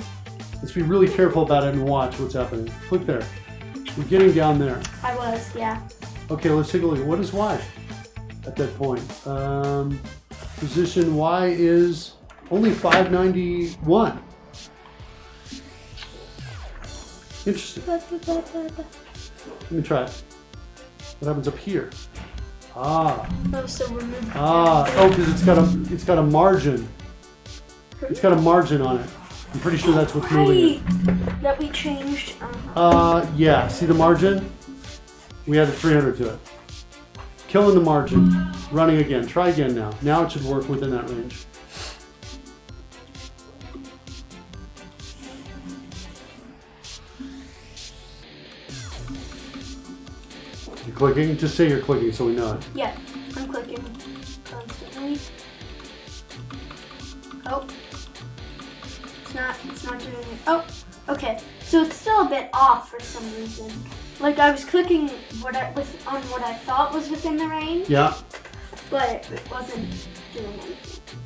Let's be really careful about it and watch what's happening. Click there. We're getting down there. I was, yeah. Okay, let's take a look. What is y at that point? Position y is only 591. Interesting. Let me try it. What happens up here? Ah. Oh, so remove. Oh, because it's got a margin. It's got a margin on it. I'm pretty sure that's what's moving it. Right. That we changed. Yeah. See the margin? We added 300 to it. Killing the margin. Running again. Try again now. Now it should work within that range. You clicking? Just say you're clicking so we know it. Yeah, I'm clicking constantly. Oh. it's not doing it. Oh, okay. So it's still a bit off for some reason. Like I was clicking on what I thought was within the range. Yeah. But it wasn't doing anything.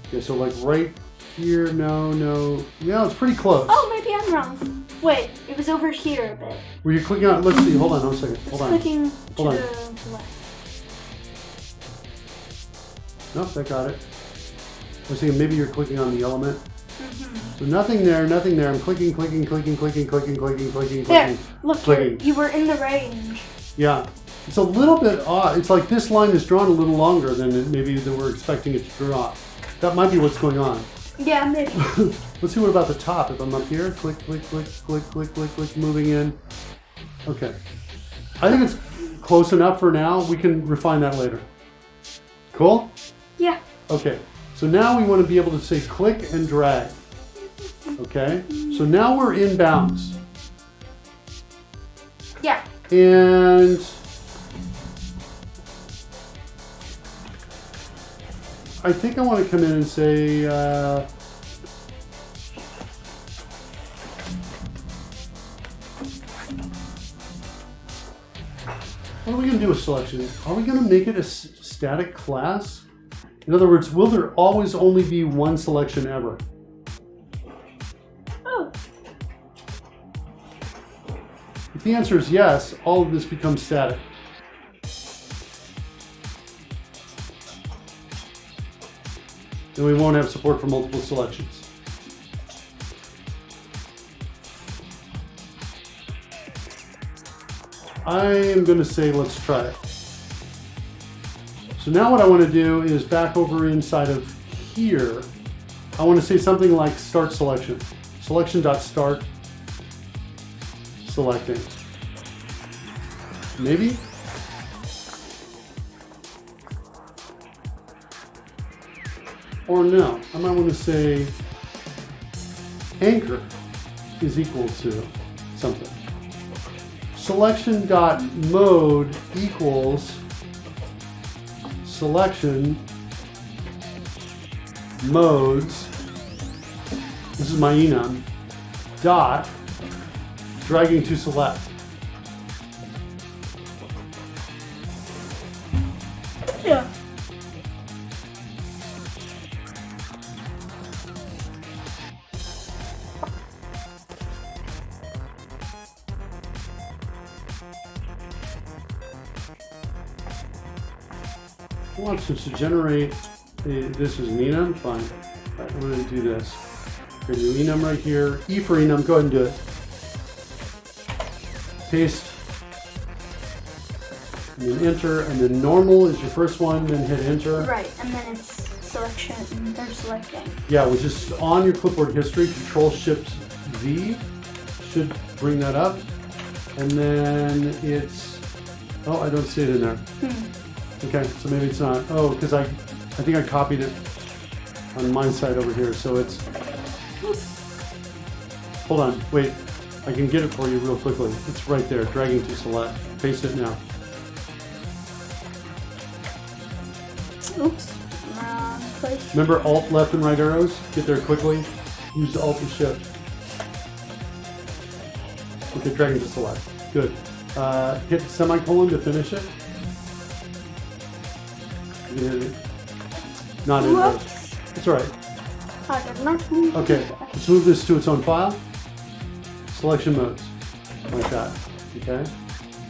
Okay, so like right here, no. Yeah, it's pretty close. Oh, maybe I'm wrong. Wait, it was over here a bit. Were you clicking on, let's see, hold on 1 second. Hold on. Clicking Hold on. to the left. Nope, that got it. I was thinking maybe you're clicking on the element. Mm-hmm. So nothing there. I'm clicking. There, look clicking. here. You were in the range. Yeah. It's a little bit odd. It's like this line is drawn a little longer than maybe that we're expecting it to draw. That might be what's going on. Yeah, maybe. Let's see what about the top. If I'm up here, click, moving in. Okay. I think it's close enough for now. We can refine that later. Cool? Yeah. Okay. So now we want to be able to say click and drag. Okay? So now we're in bounds. Yeah. And I think I want to come in and say, what are we going to do with selection? Are we going to make it a static class? In other words, will there always only be one selection ever? Oh. If the answer is yes, all of this becomes static. Then we won't have support for multiple selections. I am going to say let's try it. So now what I want to do is back over inside of here, I want to say something like start selection. Selection.start selecting. Maybe? Or no, I might want to say anchor is equal to something. Selection.mode equals selection modes, this is my enum, dot dragging to select. Yeah. I want to generate this is an enum, fine. Right, I'm going to do this. Create a new enum right here. E for enum, go ahead and do it. Paste. And then enter, and then normal is your first one, then hit enter. Right, and then it's selection, or selecting. Yeah, which is on your clipboard history, Control-Shift-V should bring that up. And then it's, oh, I don't see it in there. Okay, so maybe it's not. Oh, because I think I copied it on my side over here. So it's, hold on, wait. I can get it for you real quickly. It's right there, dragging to select. Paste it now. Oops. Wrong place. Remember Alt, left, and right arrows? Get there quickly. Use Alt and Shift. Okay, dragging to select. Good. Hit semicolon to finish it. Not in there. It's all right. Okay, let's move this to its own file. Selection modes, like that. Okay.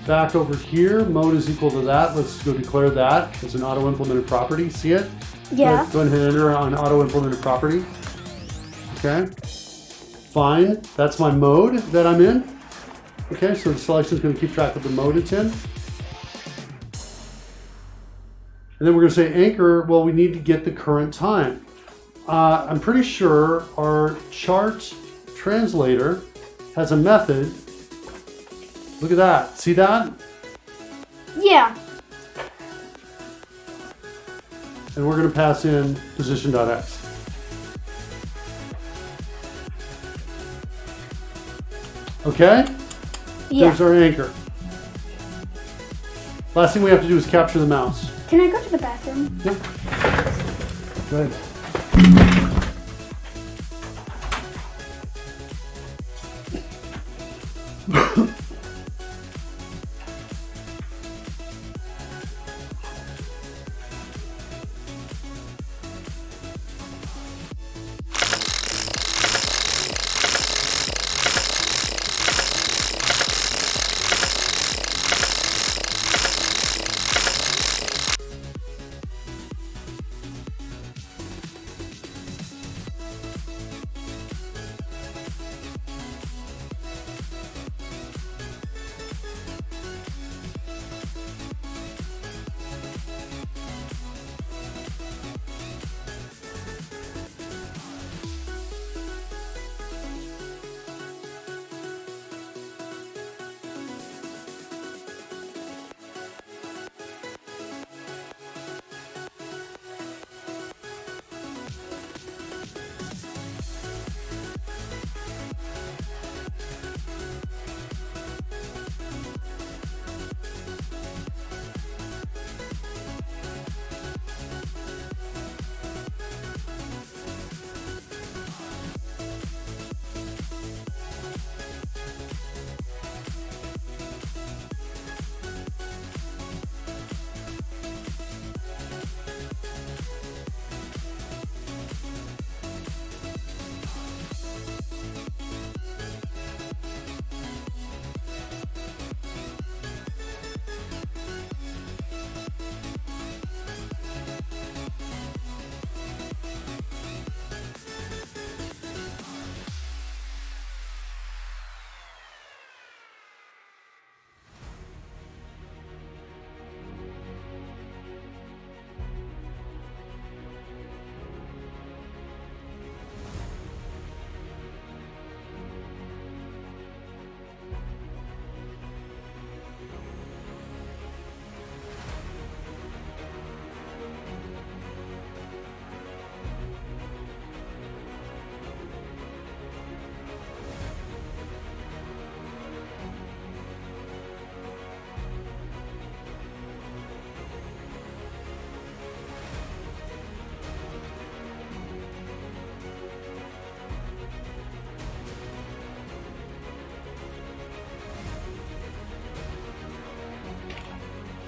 Back over here, mode is equal to that. Let's go declare that as an auto-implemented property. See it? Yeah. Go ahead and enter on auto-implemented property. Okay. Fine. That's my mode that I'm in. Okay, so the selection is going to keep track of the mode it's in. And then we're going to say anchor, well, we need to get the current time. I'm pretty sure our chart translator has a method. Look at that. See that? Yeah. And we're going to pass in position.x. Okay? Yeah. There's our anchor. Last thing we have to do is capture the mouse. Can I go to the bathroom? Yeah. Go ahead.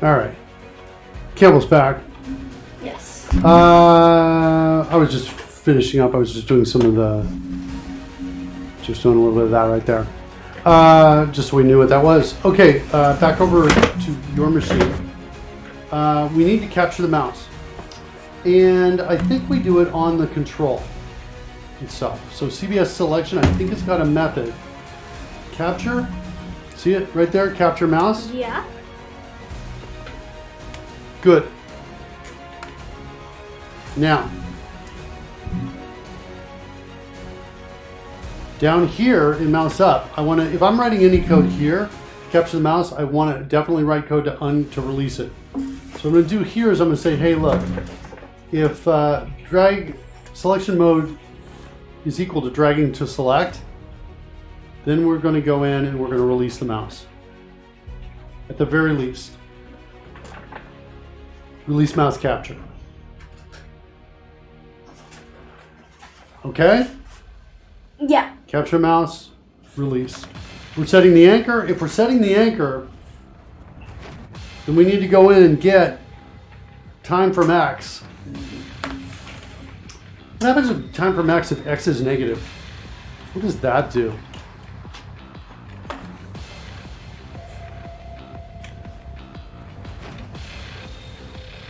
All right. Campbell's back. Yes. I was just finishing up. I was just doing some of the, just doing a little bit of that right there. Just so we knew what that was. Okay, back over to your machine. We need to capture the mouse. And I think we do it on the control itself. So CBS selection, I think it's got a method. Capture, see it right there, capture mouse? Yeah. Good. Now, down here in mouse up, I want to, if I'm writing any code here, capture the mouse, I want to definitely write code to release it. So what I'm going to do here is I'm going to say, hey, look, if drag selection mode is equal to dragging to select, then we're going to go in and we're going to release the mouse. At the very least. Release mouse capture. Okay? Yeah. Capture mouse, release. We're setting the anchor. If we're setting the anchor, then we need to go in and get time from x. What happens with time from x if x is negative? What does that do?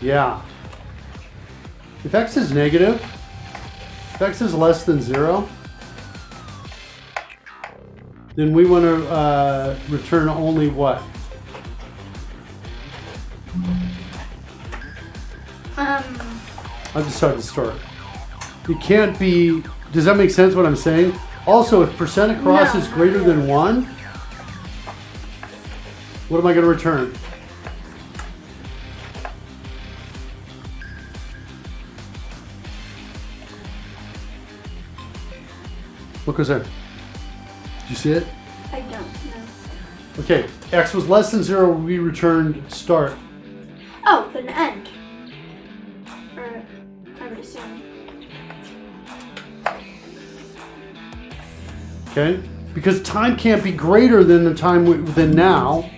Yeah. If x is negative, if x is less than 0, then we want to return only what? I'll just start the start. It can't be, does that make sense what I'm saying? Also, if percent across is greater than 1, what am I going to return? What goes there? Did you see it? I don't know. Okay, x was less than 0, we returned start. Oh, an end. Or, I would assume. Okay, because time can't be greater than the time than now,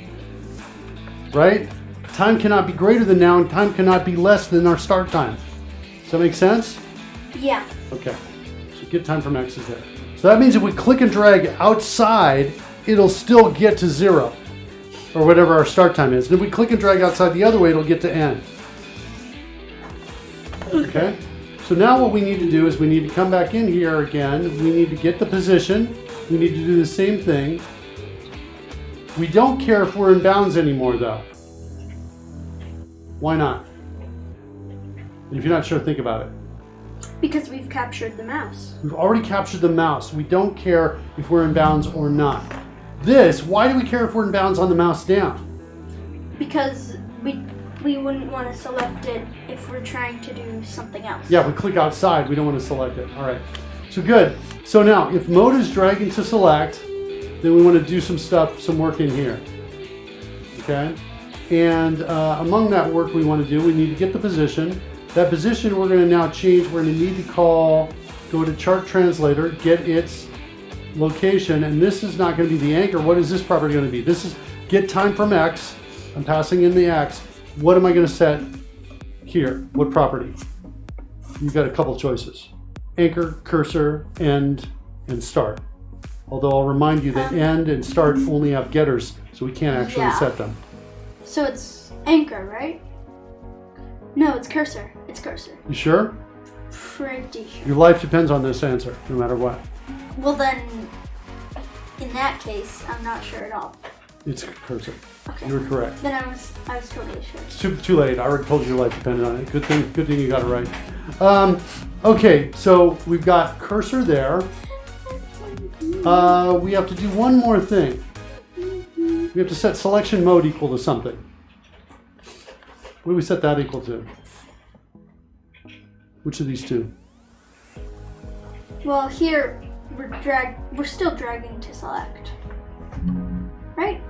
right? Time cannot be greater than now, and time cannot be less than our start time. Does that make sense? Yeah. Okay. So get time from X is there. So that means if we click and drag outside, it'll still get to 0, or whatever our start time is. And if we click and drag outside the other way, it'll get to end. Okay? So now what we need to do is we need to come back in here again. We need to get the position. We need to do the same thing. We don't care if we're in bounds anymore, though. Why not? If you're not sure, think about it. Because we've captured the mouse. We've already captured the mouse. We don't care if we're in bounds or not. This, why do we care if we're in bounds on the mouse down? Because we wouldn't want to select it if we're trying to do something else. Yeah, if we click outside, we don't want to select it. All right. So good. So now, if mode is dragging to select, then we want to do some stuff, some work in here. Okay? And among that work we want to do, we need to get the position. That position we're going to now change. We're going to need to go to chart translator, get its location, and this is not going to be the anchor. What is this property going to be? This is get time from X. I'm passing in the X. What am I going to set here? What property? You've got a couple choices. Anchor, cursor, end, and start. Although I'll remind you that end and start only have getters, so we can't actually set them. So it's anchor, right? No, it's cursor. It's cursor. You sure? Pretty sure. Your life depends on this answer, no matter what. Well then, in that case, I'm not sure at all. It's cursor. Okay. You're correct. Then I was totally sure. It's too late. I already told you your life depended on it. Good thing you got it right. Okay, so we've got cursor there. We have to do one more thing. We have to set selection mode equal to something. What do we set that equal to? Which of these two? Well, here we're still dragging to select, right?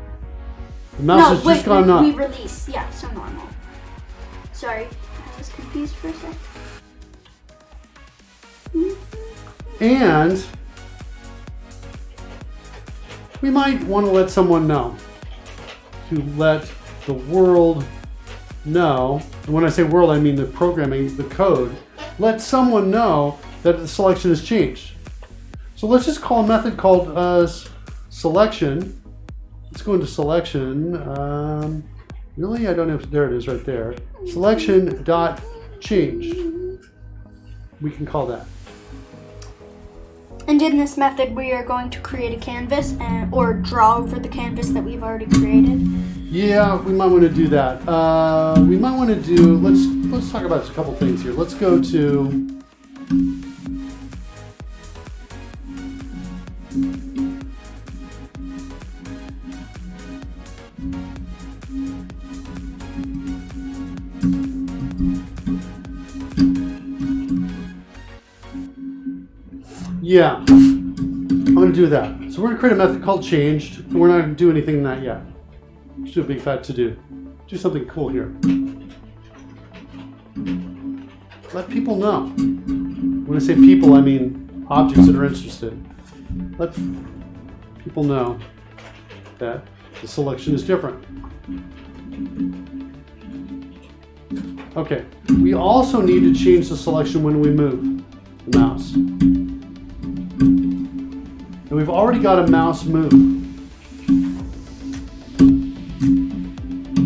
The mouse has just gone up. We release. Yeah, so normal. Sorry, I was confused for a sec. And we might want to let someone know. To let the world know, and when I say world, I mean the programming, the code, let someone know that the selection has changed. So let's just call a method called selection. Let's go into selection. Really, I don't know if, there it is right there. Selection dot change. We can call that. And in this method, we are going to create a canvas or draw over the canvas that we've already created. Yeah, we might want to do that. We might want to do. Let's talk about a couple things here. Let's go to. Yeah, I'm going to do that. So we're going to create a method called changed. And we're not going to do anything in that yet. Just do a big fat to do. Do something cool here. Let people know. When I say people, I mean objects that are interested. Let people know that the selection is different. Okay, we also need to change the selection when we move the mouse. And we've already got a mouse move.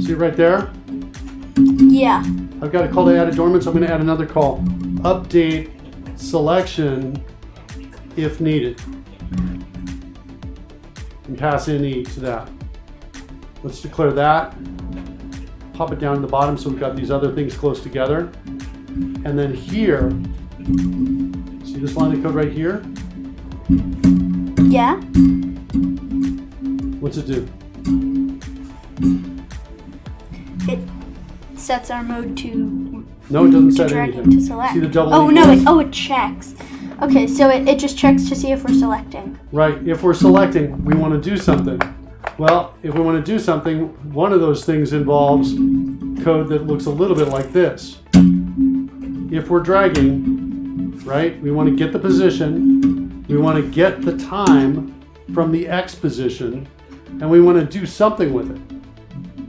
See it right there? Yeah. I've got a call to add adornment, so I'm going to add another call. Update selection if needed. And pass in E to that. Let's declare that. Pop it down to the bottom so we've got these other things close together. And then here, see this line of code right here? Yeah. What's it do? It sets our mode to. No, it doesn't set dragging anything. to select. See the double Oh equals? no! It checks. Okay, so it just checks to see if we're selecting. Right. If we're selecting, we want to do something. Well, if we want to do something, one of those things involves code that looks a little bit like this. If we're dragging, right, we want to get the position, we want to get the time, from the X position and we want to do something with it.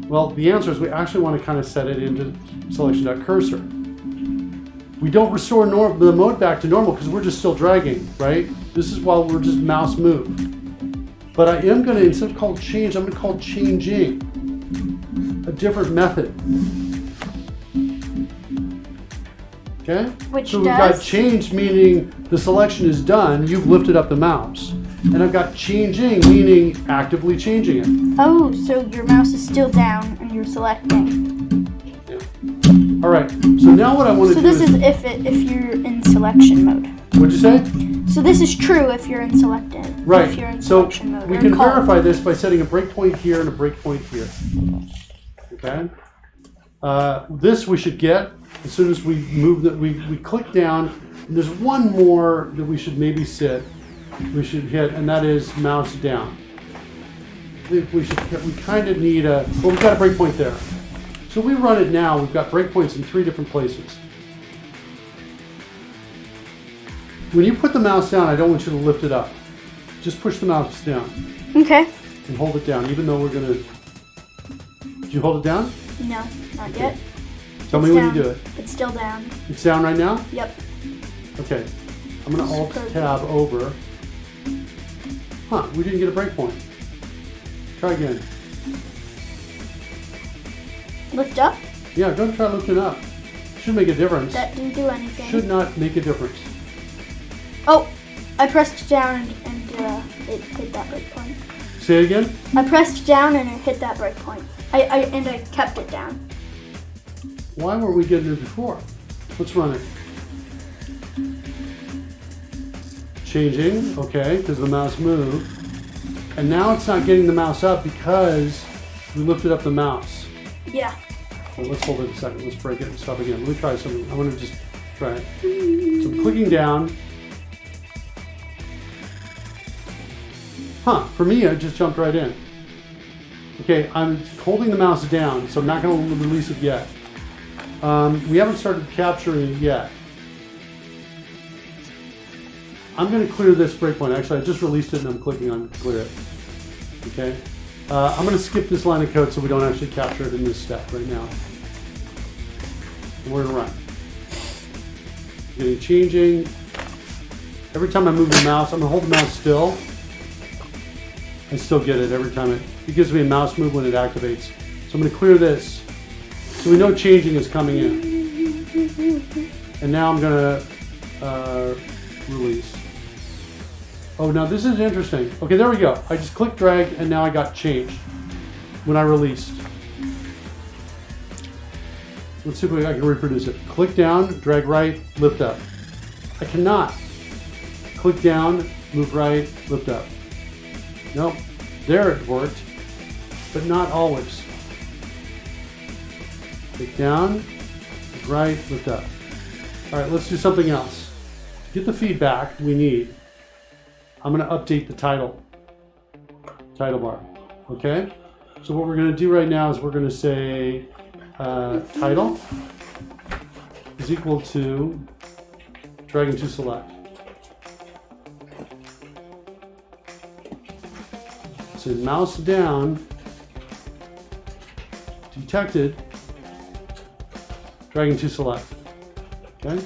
Well, the answer is we actually want to kind of set it into selection.cursor. We don't restore the mode back to normal because we're just still dragging, right? This is while we're just mouse move. But I am going to, instead of call change, I'm going to call changing. A different method. Okay? Which so we've got changed, meaning the selection is done, you've lifted up the mouse. And I've got changing, meaning actively changing it. Oh, so your mouse is still down and you're selecting. Yeah. All right, so now what I want to do is... So this is if you're in selection mode. What'd you say? So this is true if you're in selected. Right, If you're in so selection mode. we or can call. verify this by setting a breakpoint here and a breakpoint here. Okay? This we should get as soon as we move we click down. And there's one more that we should maybe we should hit, and that is mouse down. We kind of need well, we've got a breakpoint there. So we run it now, we've got breakpoints in 3 different places. When you put the mouse down, I don't want you to lift it up. Just push the mouse down. Okay. And hold it down, even though we're going to... Did you hold it down? No, not yet. Tell me when you do it. It's still down. It's down right now? Yep. Okay. I'm going to Alt-Tab over. Huh, we didn't get a breakpoint. Try again. Lift up? Yeah, go try lifting up. Should make a difference. That didn't do anything. Should not make a difference. Oh, I pressed down and it hit that breakpoint. Say it again? I pressed down and it hit that breakpoint. I kept it down. Why weren't we getting it before? Let's run it. Changing, okay, because the mouse moved. And now it's not getting the mouse up because we lifted up the mouse. Yeah. Well, let's hold it a second. Let's break it and stop again. Let me try something. I want to just try it. So I'm clicking down. Huh, for me, it just jumped right in. Okay, I'm holding the mouse down, so I'm not going to release it yet. We haven't started capturing it yet. I'm going to clear this breakpoint. Actually, I just released it and I'm clicking on clear it. Okay. I'm going to skip this line of code so we don't actually capture it in this step right now. And we're going to run. Getting changing. Every time I move the mouse, I'm going to hold the mouse still. I still get it every time it gives me a mouse move when it activates. So I'm going to clear this. So we know changing is coming in. And now I'm going to release. Oh, now this is interesting. Okay, there we go. I just clicked drag and now I got change when I released. Let's see if I can reproduce it. Click down, drag right, lift up. I cannot. Click down, move right, lift up. Nope, there it worked, but not always. Click down, move right, lift up. All right, let's do something else. To get the feedback we need, I'm going to update the title bar. Okay? So what we're going to do right now is we're going to say title is equal to dragging to select. So mouse down, detected, dragging to select. Okay?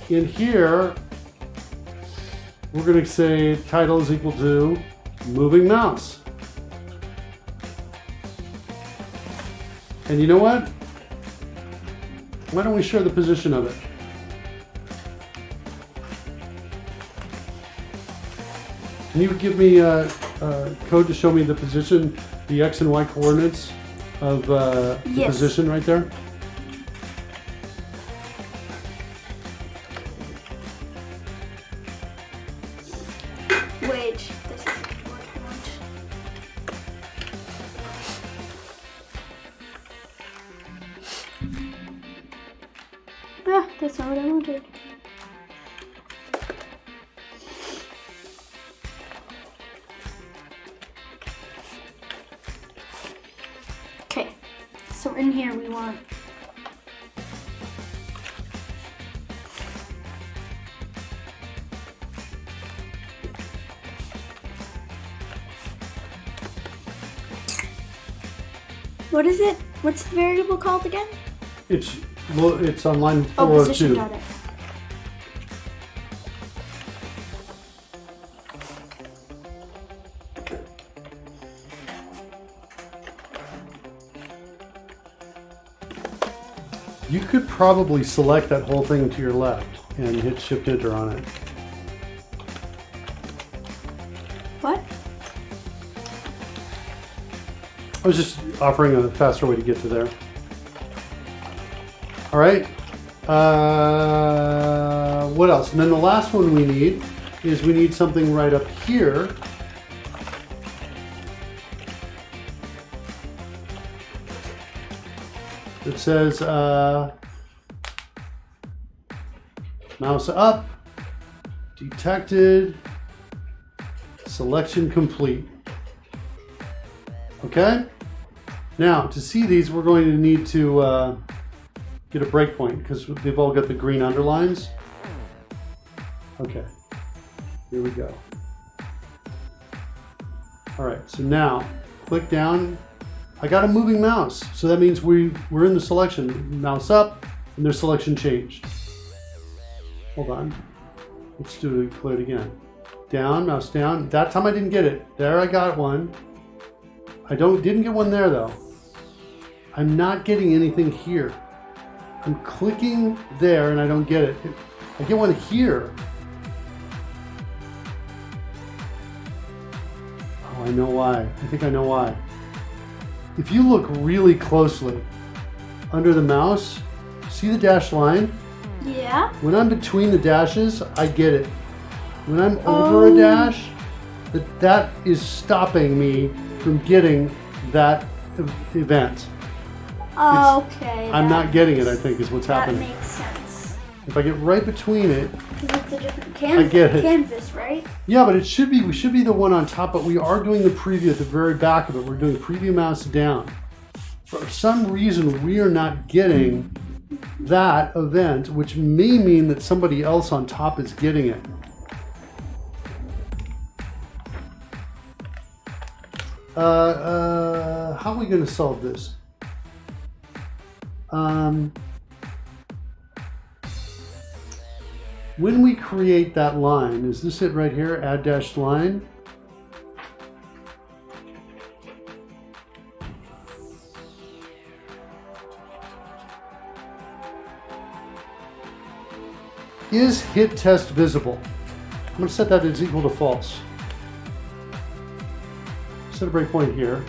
In here, we're going to say title is equal to moving mouse. And you know what? Why don't we share the position of it? Can you give me code to show me the position, the X and Y coordinates of the position right there? Wait, this is what I want. Ah, that's not what I wanted. Okay, so in here we want What is it? What's the variable called again? It's on line Oh, 402. position, got it. You could probably select that whole thing to your left and hit Shift Enter on it. What? I was just offering a faster way to get to there. All right. What else? And then the last one we need is we need something right up here. It says mouse up, detected, selection complete. Okay? Now, to see these, we're going to need to get a breakpoint because they've all got the green underlines. Okay, here we go. All right, so now click down. I got a moving mouse, so that means we're in the selection. Mouse up, and their selection changed. Hold on. Let's do it again. Down, mouse down. That time I didn't get it. There I got one. I didn't get one there though. I'm not getting anything here. I'm clicking there and I don't get it. I get one here. Oh, I know why. I think I know why. If you look really closely under the mouse, see the dashed line? Yeah. When I'm between the dashes, I get it. When I'm over a dash, that is stopping me from getting that event. Okay. I'm not getting it, I think, is what's That happening. makes sense. If I get right between it, Because it's a different I get it. canvas, right? yeah, but we should be the one on top, but we are doing the preview at the very back of it. We're doing preview mouse down. For some reason, we are not getting that event, which may mean that somebody else on top is getting it. How are we going to solve this? When we create that line, is this it right here? Add dashed line. Is hit test visible? I'm going to set that as equal to false. Set a breakpoint here.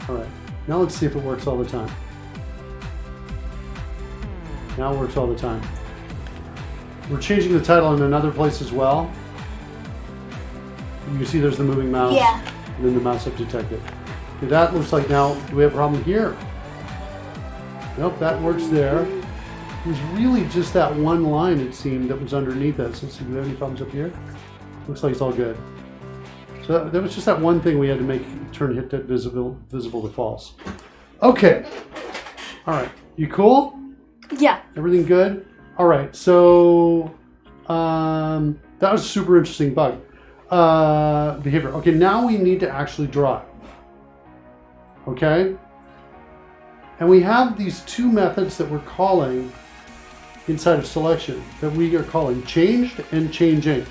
All right, now let's see if it works all the time. Now it works all the time. We're changing the title in another place as well. You can see there's the moving mouse. Yeah. And then the mouse up detected. Okay, that looks like now, do we have a problem here? Nope, that works there. It was really just that one line, it seemed, that was underneath us. Let's see, do we have any problems up here? Looks like it's all good. So there was just that one thing we had to make turn hit that visible to false. Okay. All right. You cool? Yeah. Everything good? All right. So that was a super interesting bug behavior. Okay. Now we need to actually draw it. Okay. And we have these two methods that we're calling inside of selection that we are calling changed and changing.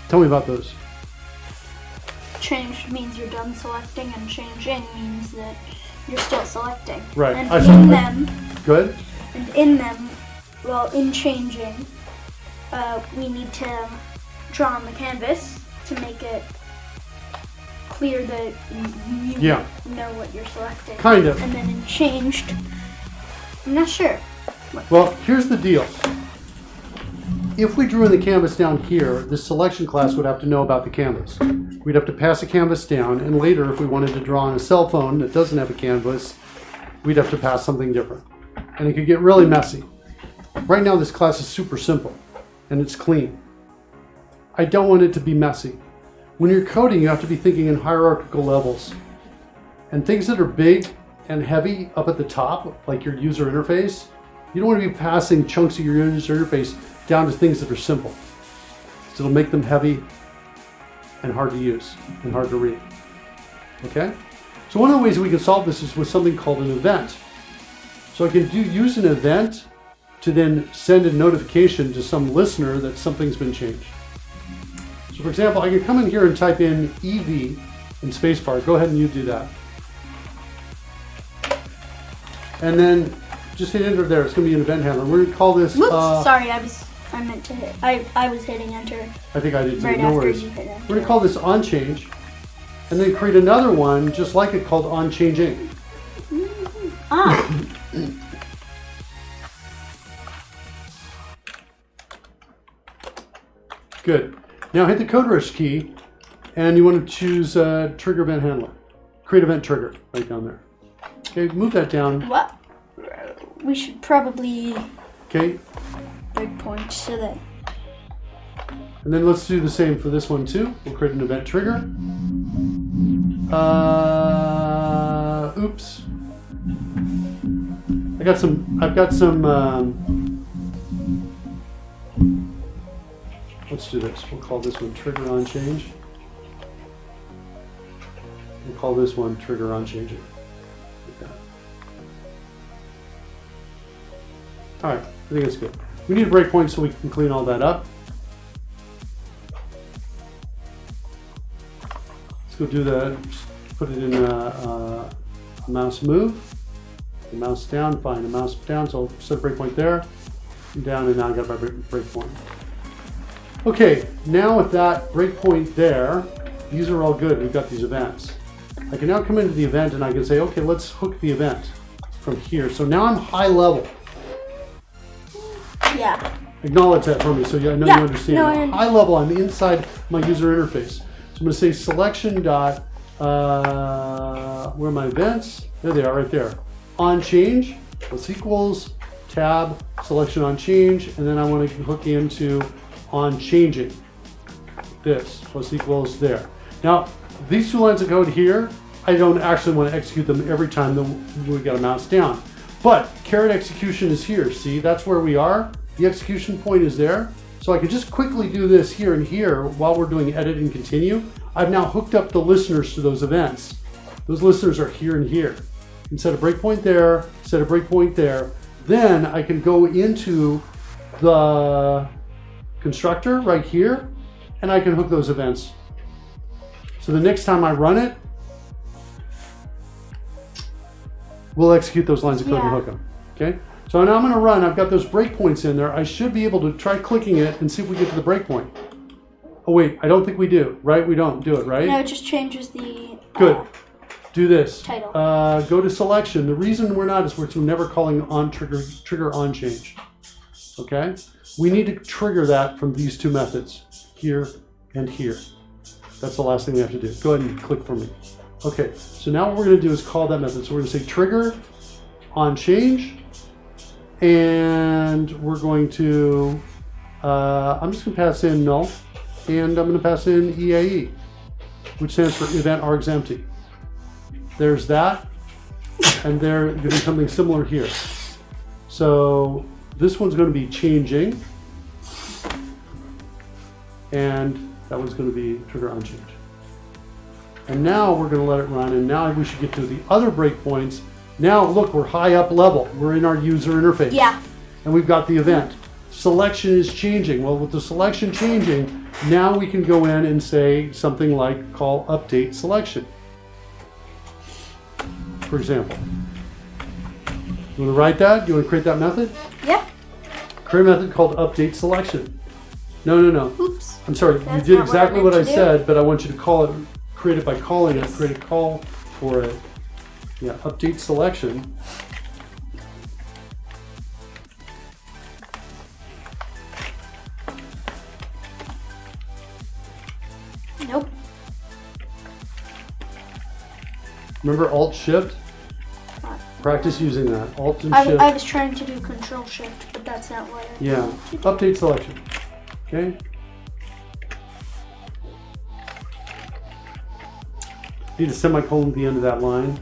Tell me about those. Changed means you're done selecting, and changing means that you're still selecting. Right. And Good. in them, well, in changing, we need to draw on the canvas to make it clear that you know what you're selecting. Kind of. And then in changed, I'm not sure. Well, here's the deal. If we drew in the canvas down here, the selection class would have to know about the canvas. We'd have to pass a canvas down, and later, if we wanted to draw on a cell phone that doesn't have a canvas, we'd have to pass something different. And it could get really messy. Right now, this class is super simple, and it's clean. I don't want it to be messy. When you're coding, you have to be thinking in hierarchical levels. And things that are big and heavy up at the top, like your user interface, you don't want to be passing chunks of your user interface down to things that are simple. So it'll make them heavy and hard to use and hard to read. Okay? So one of the ways we can solve this is with something called an event. So I can use an event to then send a notification to some listener that something's been changed. So for example, I can come in here and type in EV in spacebar. Go ahead and you do that. And then just hit enter there. It's going to be an event handler. We're going to call this... Whoops, sorry, I meant to hit. I was hitting enter. I think I did too. Right No after worries. you hit enter. We're going to call this onChange, and then create another one just like it called onChanging. Ah. Good. Now hit the code rush key, and you want to choose trigger event handler. Create event trigger right down there. Okay, move that down. What? We should probably Okay, breakpoint so that. and then let's do the same for this one too. We'll create an event trigger. Oops. I've got some. Let's do this. We'll call this one trigger onChange. We'll call this one trigger onChanging. Okay. All right, I think that's good. We need a breakpoint so we can clean all that up. Let's go do the, put it in a mouse move. The mouse down, fine, the mouse down, so I'll set a breakpoint there, down, and now I got my breakpoint. Okay, now with that breakpoint there, these are all good. We've got these events. I can now come into the event and I can say, okay, let's hook the event from here. So now I'm high level. Yeah. Acknowledge that for me so I know Yeah, you understand. no, I understand. High level, I'm inside my user interface. So I'm going to say selection dot, where are my events? There they are right there. OnChange, plus equals, tab, selection OnChange, and then I want to hook into OnChanging. This, plus equals there. Now, these two lines of code here, I don't actually want to execute them every time that we got a mouse down. But caret execution is here. See, that's where we are. The execution point is there. So I can just quickly do this here and here while we're doing edit and continue. I've now hooked up the listeners to those events. Those listeners are here and here. You can set a breakpoint there, set a breakpoint there. Then I can go into the constructor right here, and I can hook those events. So the next time I run it, we'll execute those lines of code and hook them. Okay? So now I'm going to run. I've got those breakpoints in there. I should be able to try clicking it and see if we get to the breakpoint. Oh wait, I don't think we do, right? We don't do it, right? No, it just changes the Good. Do this. title. Go to selection. The reason we're not is we're never calling on trigger onChange. Okay? We need to trigger that from these two methods, here and here. That's the last thing we have to do. Go ahead and click for me. Okay, so now what we're going to do is call that method. So we're going to say trigger onChange, and we're going to, I'm just going to pass in null, and I'm going to pass in EAE, which stands for event args empty. There's that, and there going to be something similar here. So this one's going to be changing, and that one's going to be trigger onChange. And now we're going to let it run, and now we should get to the other breakpoints. Now look, we're high up level. We're in our user interface. Yeah. And we've got the event. Selection is changing. Well, with the selection changing, now we can go in and say something like call update selection, for example. You want to write that? You want to create that method? Yep. Create a method called update selection. No. Oops. I'm sorry, That's you did not what I exactly meant what I to do. said, but I want you to call it, create it by calling it, create a call for it. Yeah, update selection. Nope. Remember Alt-Shift? Practice using that. Alt and I Shift. was trying to do Control Shift, but that's not what I Yeah, update selection. Okay. Need a semicolon at the end of that line.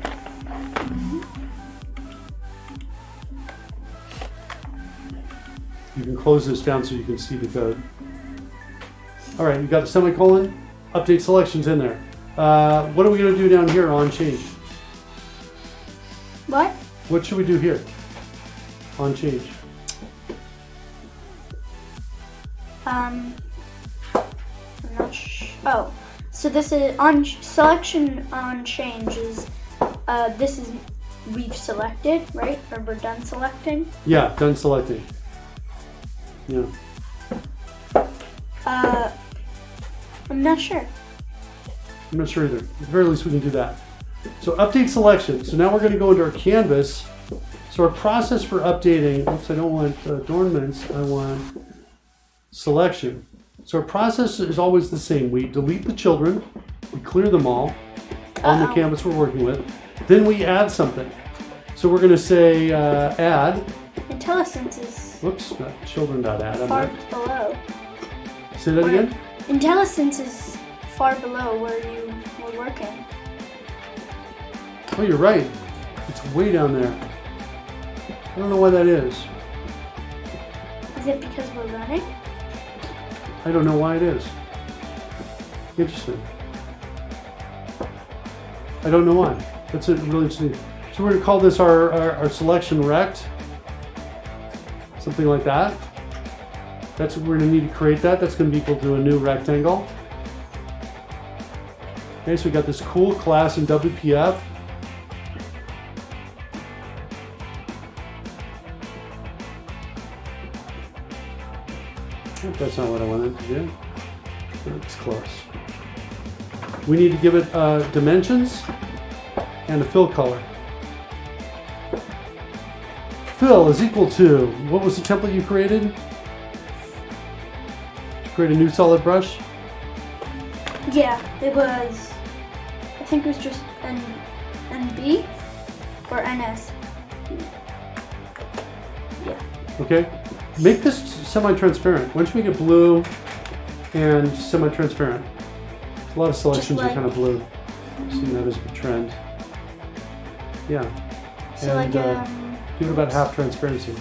You can close this down so you can see the code. All right, you got a semicolon, update selections in there. What are we going to do down here on change? What? What should we do here on change? I'm not oh, so this is on selection on change is, this is, we've selected, right? Or we're done selecting? Yeah, done selecting. Yeah. I'm not sure. I'm not sure either. At the very least, we can do that. So update selection. So now we're going to go into our canvas. So our process for updating, oops, I don't want adornments, I want selection. So our process is always the same. We delete the children, we clear them all on the canvas we're working with. Then we add something. So we're going to say add. IntelliSense is Whoops, not children.add. far below. Say that again? IntelliSense is far below where you were working. Oh, you're right. It's way down there. I don't know why that is. Is it because we're running? I don't know why it is. Interesting. I don't know why. That's a really interesting. So we're going to call this our selection rect. Something like that. That's what we're going to need to create that. That's going to be equal to a new rectangle. Okay, so we got this cool class in WPF. That's not what I wanted to do. It's close. We need to give it dimensions and a fill color. Fill is equal to, what was the template you created? To create a new solid brush? Yeah, it was, I think it was just NB or NS. Yeah. Okay. Make this semi-transparent. Why don't you make it blue and semi-transparent? A lot of selections are kind of blue. I've seen that as a trend. Yeah. So and give it about half transparency.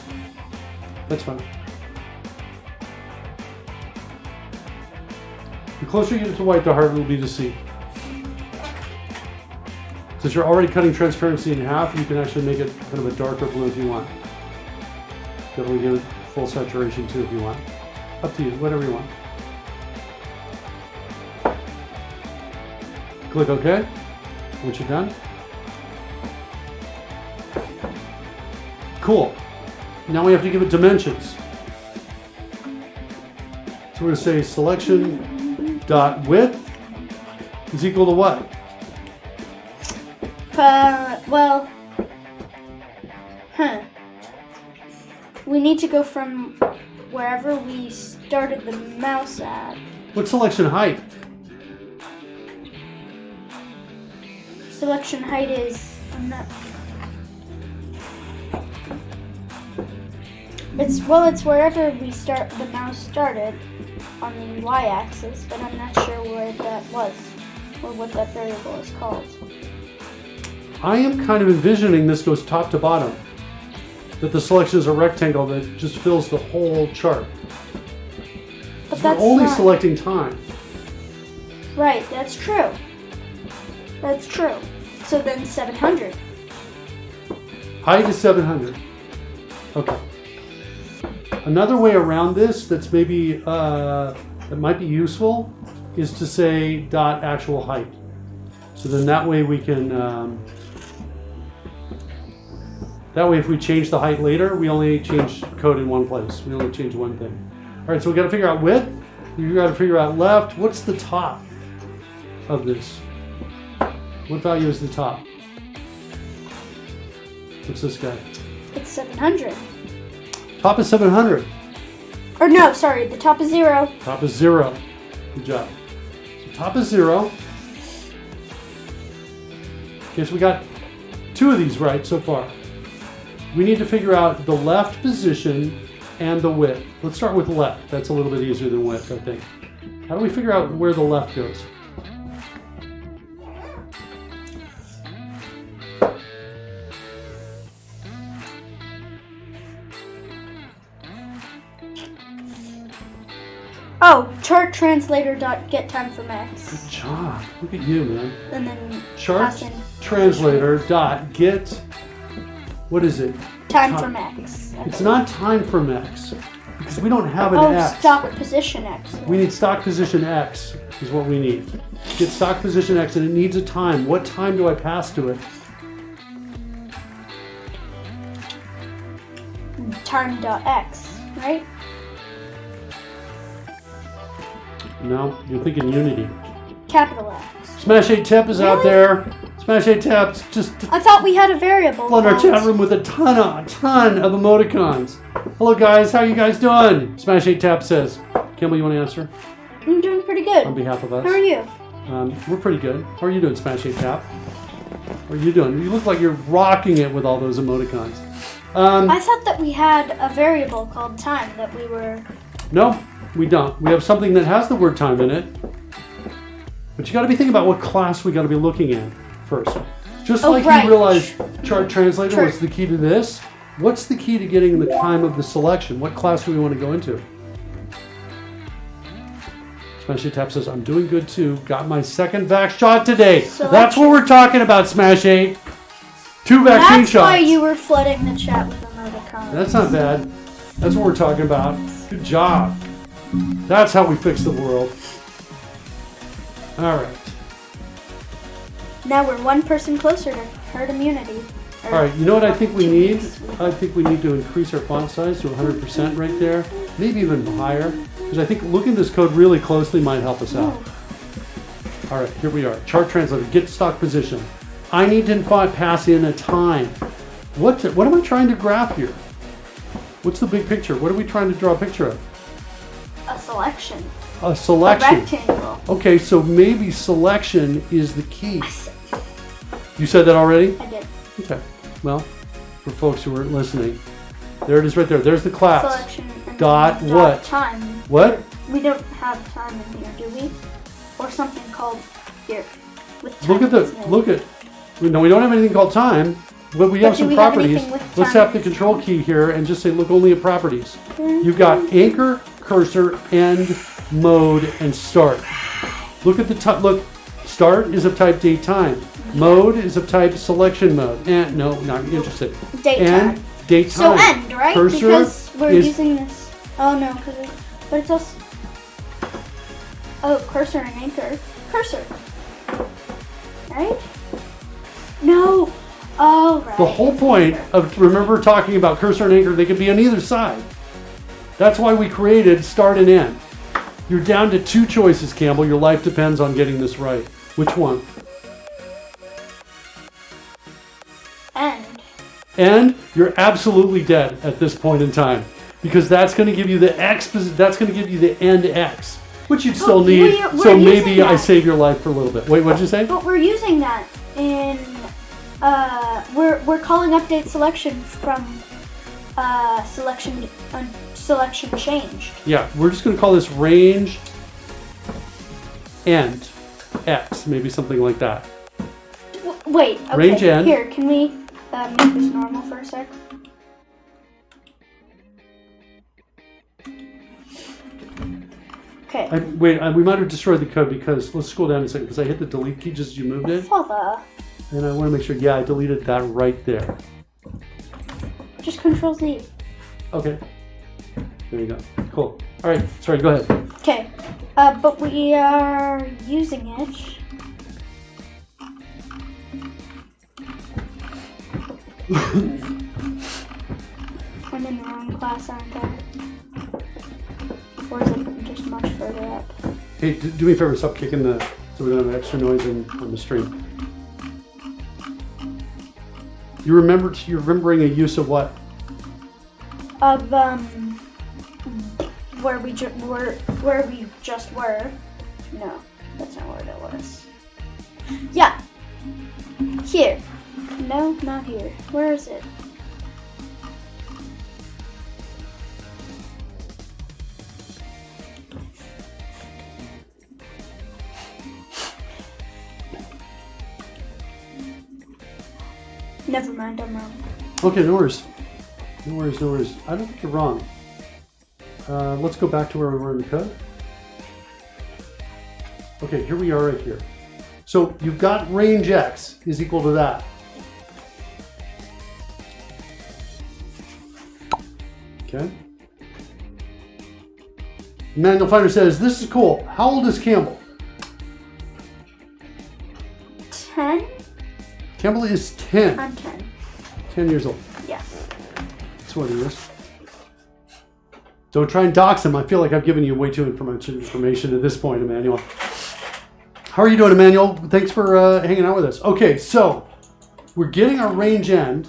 That's fine. The closer you get to white, the harder it will be to see. Since you're already cutting transparency in half, you can actually make it kind of a darker blue if you want. Definitely give it full saturation too if you want. Up to you, whatever you want. Click OK. Once you're done. Cool. Now we have to give it dimensions. So we're going to say selection dot width is equal to what? Well, we need to go from wherever we started the mouse at. What's selection height? Selection height is, I'm not. It's wherever we start the mouse started on the y-axis, but I'm not sure where that was or what that variable is called. I am kind of envisioning this goes top to bottom. That the selection is a rectangle that just fills the whole chart. But We're that's only not, selecting time. right, that's true. That's true. So then 700. Height is 700. Okay. Another way around this that's maybe that might be useful is to say dot actual height. So then that way we can that way if we change the height later, we only change code in one place. We only change one thing. All right, so we got to figure out width. We got to figure out left. What's the top of this? What value is the top? What's this guy? It's 700. Top is 700. Or no, sorry, the top is 0. Top is 0. Good job. So top is 0. Okay, so we got 2 of these right so far. We need to figure out the left position and the width. Let's start with left. That's a little bit easier than width, I think. How do we figure out where the left goes? Oh, chart translator dot get time from x. Good job. Look at you, man. And then Chart pass in translator dot get. What is it? time from x. It's not time from x because we don't have an x. Stock position x. We need stock position x is what we need. Get stock position x and it needs a time. What time do I pass to it? Time dot x, right? No, you're thinking unity. Capital X. Smash 8 Tep is out there. Smash 8 Tep just I thought we had a variable. flood our called- chat room with a ton of emoticons. Hello guys, how you guys doing? Smash 8 Tep says. Campbell, you want to answer I'm doing pretty good. on behalf of us? How are you? We're pretty good. How are you doing, Smash 8 Tap? How are you doing? You look like you're rocking it with all those emoticons. I thought that we had a variable called time that we were. No, we don't. We have something that has the word time in it. But you got to be thinking about what class we got to be looking at first. Just like right. you realize chart translator Sure. was the key to this. What's the key to getting the time of the selection? What class do we want to go into? Smash 8 Tap says, I'm doing good too. Got my second vax shot today. That's what we're talking about, Smash 8. 2 vaccine That's shots. why you were flooding the chat with emoticons. That's not bad. That's what we're talking about. Good job. That's how we fix the world. All right. Now we're one person closer to herd immunity. All right. You know what I think we need? I think we need to increase our font size to 100% right there. Maybe even higher. Because I think looking at this code really closely might help us out. All right. Here we are. Chart translator. Get stock position. I need to pass in a time. What am I trying to graph here? What's the big picture? What are we trying to draw a picture of? A selection. A selection. A rectangle. Okay, so maybe selection is the key. You said that already? I did. Okay. Well, for folks who weren't listening, there it is right there. There's the class. Selection and Dot then what? Time. What? We don't have time in here, do we? Or something called here. With time Look at the, in it. look at, no, we don't have anything called time, but we have do some we have properties. anything with Let's time? have the control key here and just say, look only at properties. You've got anchor, cursor, end, mode, and start. Look at the top, look, start is of type date time. Mode is of type selection mode. And no, not interested. Date And time. date So time. end, right? Cursor Because we're is- using this. Oh no, but it's also. Oh, cursor and anchor. Cursor. Right? No. Oh, right. The whole point of, remember talking about cursor and anchor, they could be on either side. That's why we created start and end. You're down to 2 choices, Campbell. Your life depends on getting this right. Which one? End. And you're absolutely dead at this point in time because that's going to give you the x. That's going to give you the end x, which you'd still need. we're So using maybe I that. save your life for a little bit. Wait, what'd you say? But we're using that in. We're calling update selection from selection changed. Yeah, we're just going to call this range end x, maybe something like that. Wait. Okay. Range end. Here, can we make this normal for a sec? Okay. We might have destroyed the code because, let's scroll down a second because I hit the delete key just as you moved it. Father. And I want to make sure, yeah, I deleted that right there. Just Control Z. Okay. There you go. Cool. All right. Sorry, go ahead. Okay. But we are using it. I'm in the wrong class, aren't I? Or is it just much further up? Hey, do me a favor, stop kicking the, so we don't have extra noise on the stream. You're remembering a use of what? Of where we just were. No, that's not where it was. Yeah. Here. No, not here. Where is it? Never mind, I'm wrong. Okay, no worries. No worries, no worries. I don't think you're wrong. Let's go back to where we were in the code. Okay, here we are right here. So you've got range X is equal to that. Okay. Manual Finder says, this is cool. How old is Campbell? 10? Campbell is 10. I'm 10. 10 years old. Yeah. That's what he is. Don't try and dox him. I feel like I've given you way too much information at this point, Emmanuel. How are you doing, Emmanuel? Thanks for hanging out with us. Okay, so we're getting our range end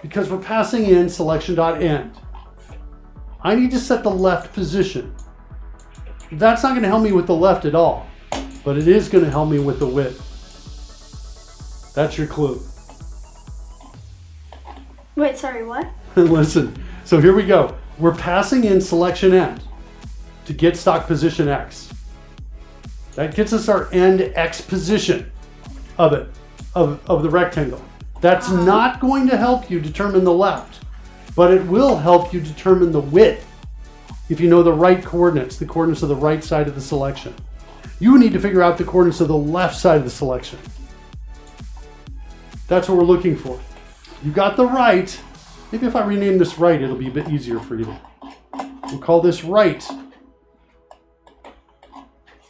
because we're passing in selection.end. I need to set the left position. That's not going to help me with the left at all, but it is going to help me with the width. That's your clue. Wait, sorry, what? Listen, so here we go. We're passing in selection end to get stock position X. That gets us our end X position of it, of the rectangle. That's not going to help you determine the left, but it will help you determine the width if you know the right coordinates, the coordinates of the right side of the selection. You need to figure out the coordinates of the left side of the selection. That's what we're looking for. You got the right. Maybe if I rename this right, it'll be a bit easier for you. We'll call this right.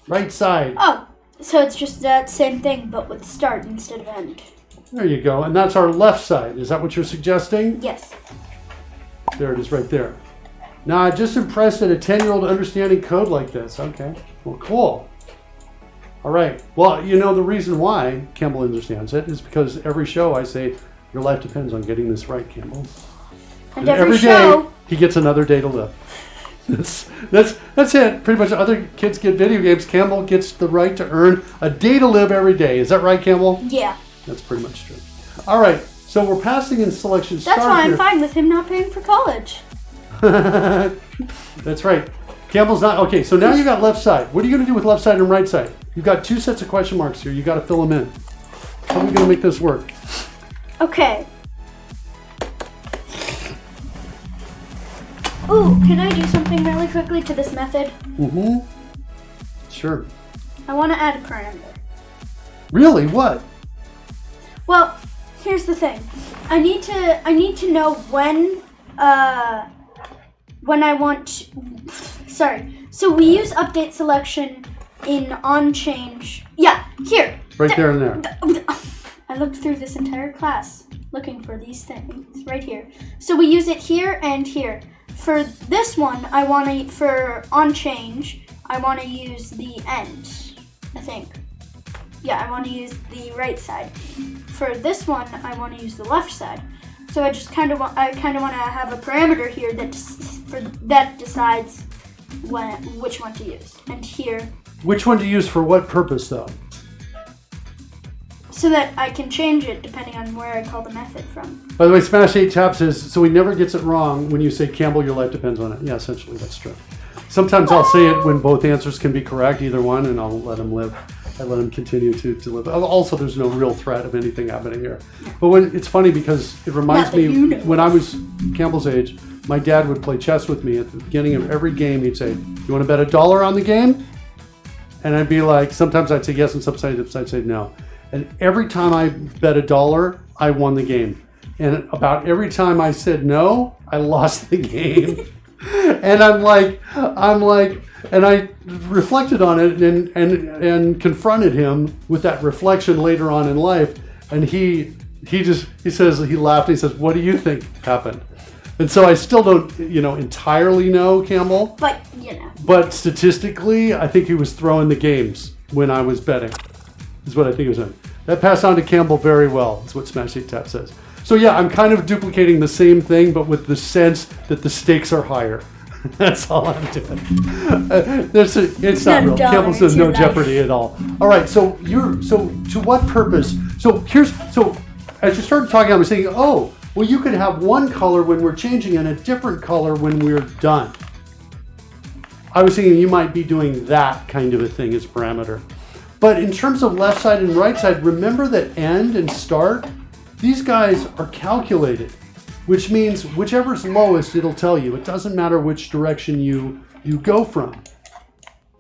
Right side. Oh, so it's just that same thing, but with start instead of end. There you go. And that's our left side. Is that what you're suggesting? Yes. There it is right there. Now, I'm just impressed at a 10-year-old understanding code like this. Okay. Well, cool. All right. Well, you know, the reason why Campbell understands it is because every show I say, your life depends on getting this right, Campbell. And every day, show, he gets another day to live. That's it. Pretty much other kids get video games. Campbell gets the right to earn a day to live every day. Is that right, Campbell? yeah. That's pretty much true. All right. So we're passing in selection start That's why I'm here. fine with him not paying for college. That's right. Campbell's not. Okay, so now you got left side. What are you going to do with left side and right side? You've got two sets of question marks here. You got to fill them in. How are we going to make this work? Okay. Ooh, can I do something really quickly to this method? Mm-hmm. Sure. I want to add a parameter. Really? What? Well, here's the thing. I need to know when I want. Sorry. So we use update selection in on change. Yeah, here. Right there and there. I looked through this entire class looking for these things right here. So we use it here and here. For this one, for on change, I want to use the end, I think. Yeah, I want to use the right side. For this one, I want to use the left side. So I just kind of want to have a parameter here that decides which one to use. And here. Which one to use for what purpose, though? So that I can change it depending on where I call the method from. By the way, Smash 8 Tap says, so he never gets it wrong when you say, Campbell, your life depends on it. Yeah, essentially, that's true. Sometimes I'll say it when both answers can be correct, either one, and I'll let him live. I let him continue to live. Also, there's no real threat of anything happening here. But it's funny because it reminds me, when I was Campbell's age, my dad would play chess with me. At the beginning of every game, he'd say, you want to bet $1 on the game? And I'd be like, sometimes I'd say yes, and sometimes I'd say no. And every time I bet $1, I won the game. And about every time I said no, I lost the game. And I'm like, and I reflected on it and confronted him with that reflection later on in life. And he says, he laughed. He says, what do you think happened? And so I still don't, entirely know, Campbell. But, But statistically, I think he was throwing the games when I was betting. Is what I think it was doing. That passed on to Campbell very well, is what Smash 8 Tap says. So yeah, I'm kind of duplicating the same thing, but with the sense that the stakes are higher. That's all I'm doing. It's not real. Campbell says no jeopardy at all. All right, so to what purpose? So as you started talking, I was thinking, oh, well, you could have one color when we're changing and a different color when we're done. I was thinking you might be doing that kind of a thing as parameter. But in terms of left side and right side, remember that end and start, these guys are calculated, which means whichever's lowest, it'll tell you. It doesn't matter which direction you go from.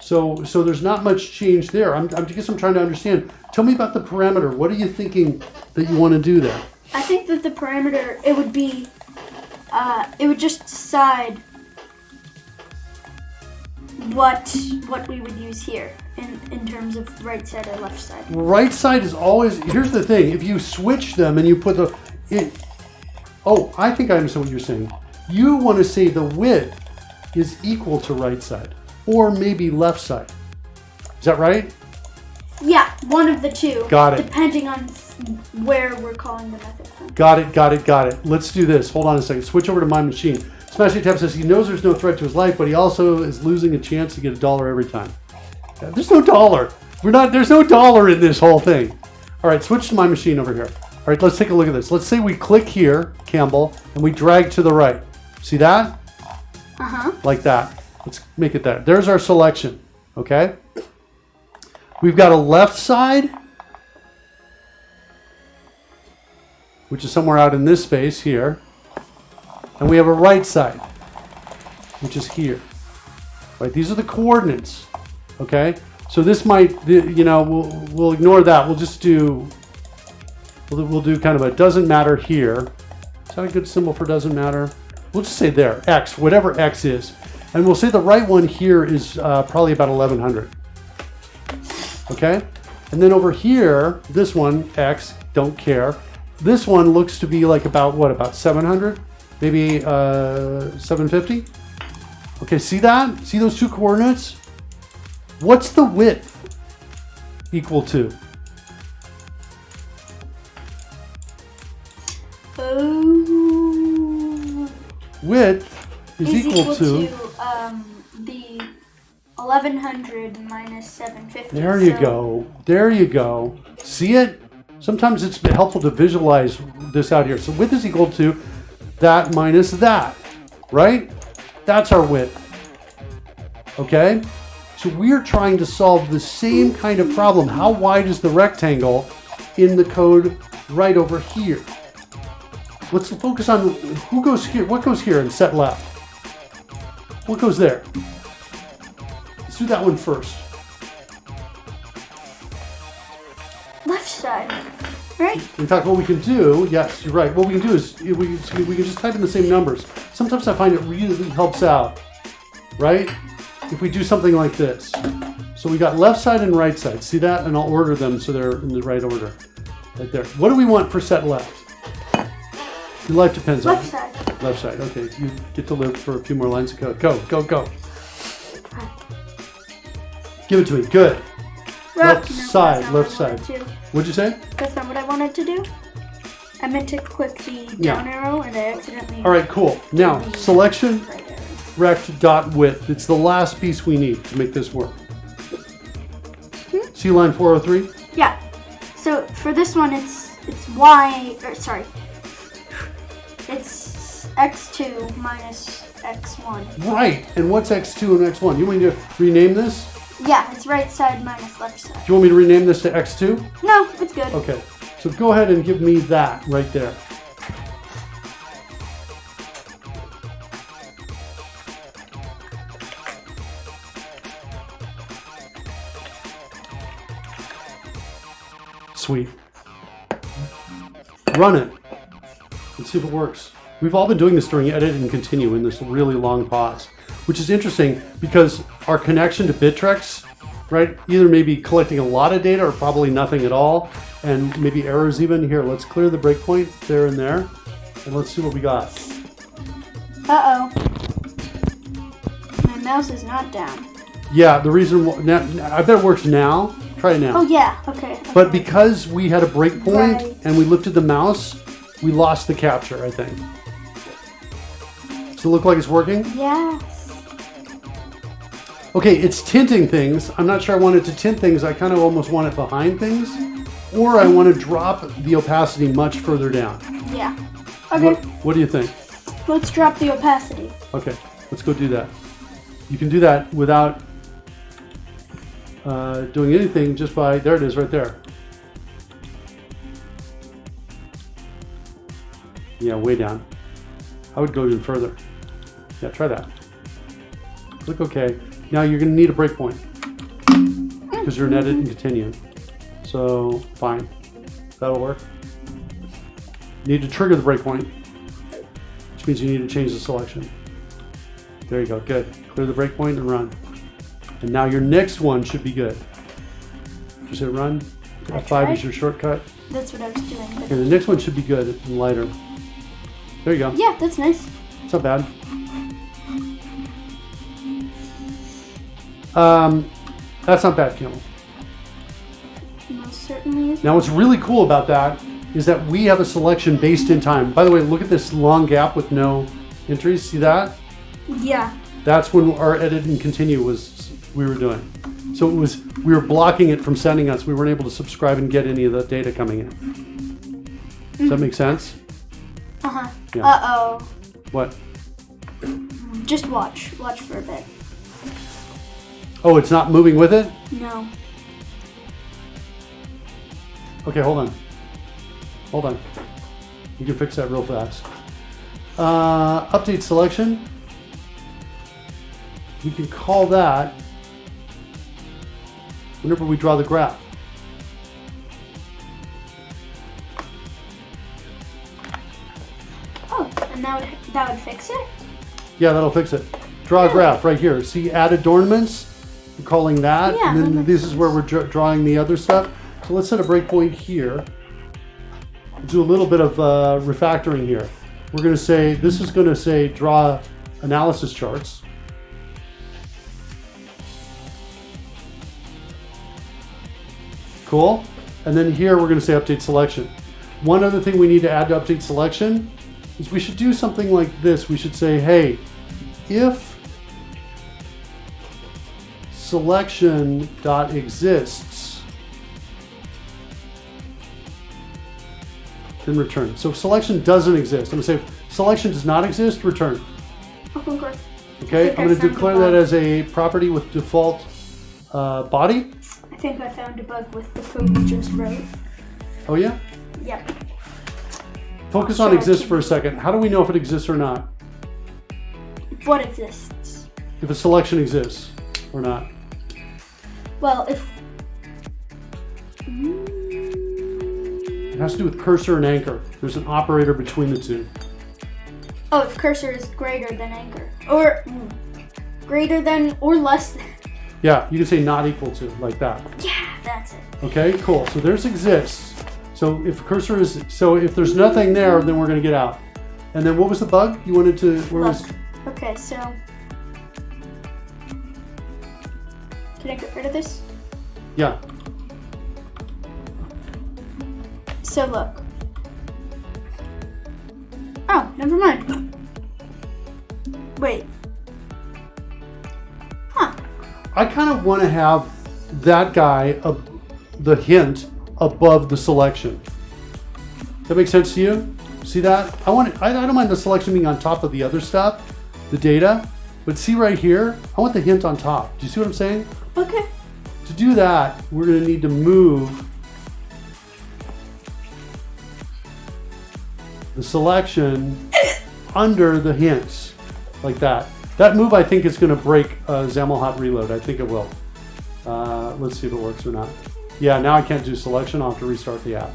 So there's not much change there. I guess I'm trying to understand. Tell me about the parameter. What are you thinking that you want to do there? I think that the parameter, it would be, it would just decide what we would use here in terms of right side or left side. Right side is always, here's the thing, if you switch them and you put I think I understand what you're saying. You want to say the width is equal to right side, or maybe left side. Is that right? Yeah, one of the two. Got it. Depending on where we're calling the method from. Got it. Let's do this. Hold on a second. Switch over to my machine. Smashing Tab says he knows there's no threat to his life, but he also is losing a chance to get $1 every time. Yeah, there's no dollar. There's no dollar in this whole thing. All right, switch to my machine over here. All right, let's take a look at this. Let's say we click here, Campbell, and we drag to the right. See that? Uh-huh. Like that. Let's make it that. There's our selection, okay? We've got a left side, which is somewhere out in this space here. And we have a right side, which is here. Right, these are the coordinates, okay? So this might, we'll ignore that. We'll just do, we'll do kind of a doesn't matter here. Is that a good symbol for doesn't matter? We'll just say there, X, whatever X is. And we'll say the right one here is probably about 1100. Okay? And then over here, this one, X, don't care. This one looks to be like about what, about 700? Maybe 750? Okay, see that? See those two coordinates? What's the width equal to? Width is equal to the 1100 minus 750. There you go. There you go. See it? Sometimes it's helpful to visualize this out here. So width is equal to that minus that, right? That's our width. Okay? So we're trying to solve the same kind of problem. How wide is the rectangle in the code right over here? Let's focus on who goes here. What goes here and set left? What goes there? Let's do that one first. Left side, right? In fact, what we can do, yes, you're right. What we can do is we can just type in the same numbers. Sometimes I find it really helps out, right? If we do something like this. So we got left side and right side. See that? And I'll order them so they're in the right order. Right there. What do we want for set left? Your life depends on Left side. Left side. Okay, you get to live for a few more lines of code. Go, go, go. Give it to me. Good. Left side, left side. What'd you say? That's not what I wanted to do. I meant to click the down arrow and I accidentally... All right, cool. Now, selection rect.width. It's the last piece we need to make this work. See line 403? Yeah. So for this one, it's y, or sorry, it's x2 minus x1. Right. And what's x2 and x1? You want me to rename this? Yeah, it's right side minus left side. Do you want me to rename this to x2? No, it's good. Okay. So go ahead and give me that right there. Sweet. Run it. Let's see if it works. We've all been doing this during edit and continue in this really long pause, which is interesting because our connection to Bittrex, right, either maybe collecting a lot of data or probably nothing at all, and maybe errors even. Here, let's clear the breakpoint there and there, and let's see what we got. Uh-oh. My mouse is not down. Yeah, the reason, I bet it works now. Try it now. Oh, yeah, okay. But because we had a breakpoint Right. and we lifted the mouse, we lost the capture, I think. Does it look like it's working? Yes. Okay, it's tinting things. I'm not sure I want it to tint things. I kind of almost want it behind things. Or I want to drop the opacity much further down. Yeah. Okay, What do you think? let's drop the opacity. Okay, let's go do that. You can do that without doing anything, just by, there it is right there. Yeah, way down. I would go even further. Yeah, try that. Click OK. Now you're going to need a breakpoint. because you're in edit and continue. So fine, that'll work. You need to trigger the breakpoint, which means you need to change the selection. There you go, good. Clear the breakpoint and run. And now your next one should be good. Just hit run. F5 is your shortcut. That's what I was doing. Okay, the next one should be good and lighter. There you go. Yeah, that's nice. It's not bad. That's not bad, Camel. Most certainly is. Now what's really cool about that is that we have a selection based in time. By the way, look at this long gap with no entries. See that? Yeah. That's when our edit and continue we were doing. So we were blocking it from sending us. We weren't able to subscribe and get any of the data coming in. Does that make sense? Uh-huh. Yeah. Uh-oh. What? Just watch. Watch for a bit. Oh, it's not moving with it? No. Okay, hold on. Hold on. You can fix that real fast. Update selection. We can call that whenever we draw the graph. Oh, and that would fix it? Yeah, that'll fix it. Draw a graph right here. See add adornments? We're calling that. Yeah, and then this is where we're drawing the other stuff. So let's set a breakpoint here. Do a little bit of refactoring here. We're going to say, this is going to say draw analysis charts. Cool. And then here we're going to say update selection. One other thing we need to add to update selection is we should do something like this. We should say, hey, if selection.exists, then return. So if selection doesn't exist, I'm going to say if selection does not exist, return. Okay. Okay, I'm going to declare that as a property with default body. I think I found a bug with the code we just wrote. Oh yeah? Yep. Focus on exists for a second. How do we know if it exists or not? What exists? If a selection exists or not? Well, if... It has to do with cursor and anchor. There's an operator between the two. Oh, if cursor is greater than anchor. Or greater than or less than. Yeah, you can say not equal to, like that. Yeah, that's it. Okay, cool. So there's exists. So if cursor is, so if there's nothing there, then we're going to get out. And then what was the bug you wanted to, where was? Okay, so can I get rid of this? Yeah. So look. Oh, never mind. Wait. Huh. I kind of want to have that guy, the hint, above the selection. That makes sense to you? See that? I don't mind the selection being on top of the other stuff, the data, but see right here, I want the hint on top. Do you see what I'm saying? Okay. To do that, we're going to need to move the selection under the hints, like that. That move, I think, is going to break XAML hot reload. I think it will. Let's see if it works or not. Yeah, now I can't do selection. I'll have to restart the app.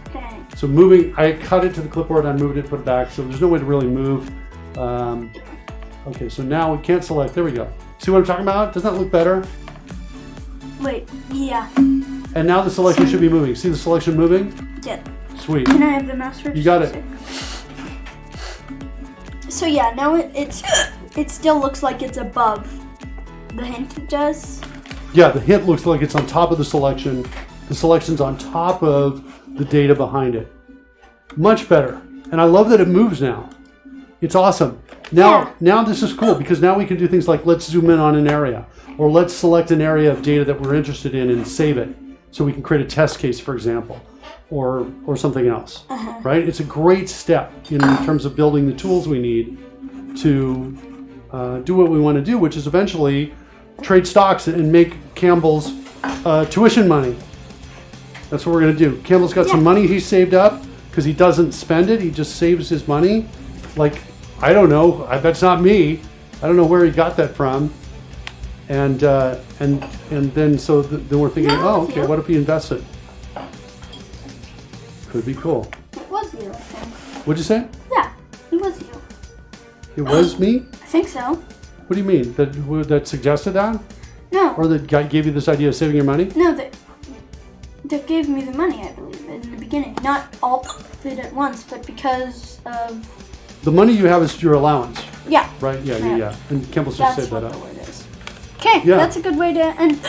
Okay. So moving, I cut it to the clipboard, I moved it, put it back, so there's no way to really move. Okay, so now we can't select. There we go. See what I'm talking about? Doesn't that look better? Wait, yeah. And now the selection should be moving. See the selection moving? Yeah. Sweet. Can I have the mouse for You got it. So yeah, now it still looks like it's above. The hint does. Yeah, the hint looks like it's on top of the selection. The selection's on top of the data behind it. Much better. And I love that it moves now. It's awesome. Now this is cool because now we can do things like let's zoom in on an area, or let's select an area of data that we're interested in and save it so we can create a test case, for example, or something else. Right? It's a great step in terms of building the tools we need to do what we want to do, which is eventually trade stocks and make Campbell's tuition money. That's what we're going to do. Campbell's got some money he saved up because he doesn't spend it. He just saves his money. Like, I don't know. That's not me. I don't know where he got that from. And then so then we're thinking, No, oh, it's okay, you. what if we invest it? Could be cool. It was you, I think. What'd you say? Yeah, it was you. It was me? I think so. What do you mean? That suggested that? No. Or that guy gave you this idea of saving your money? No, that gave me the money, I believe, in the beginning. Not all of it at once, but because of... The money you have is your allowance, Yeah. right? Yeah. Yeah. And Campbell's just That's saved what that the up. word is. Okay, Yeah. that's a good way to end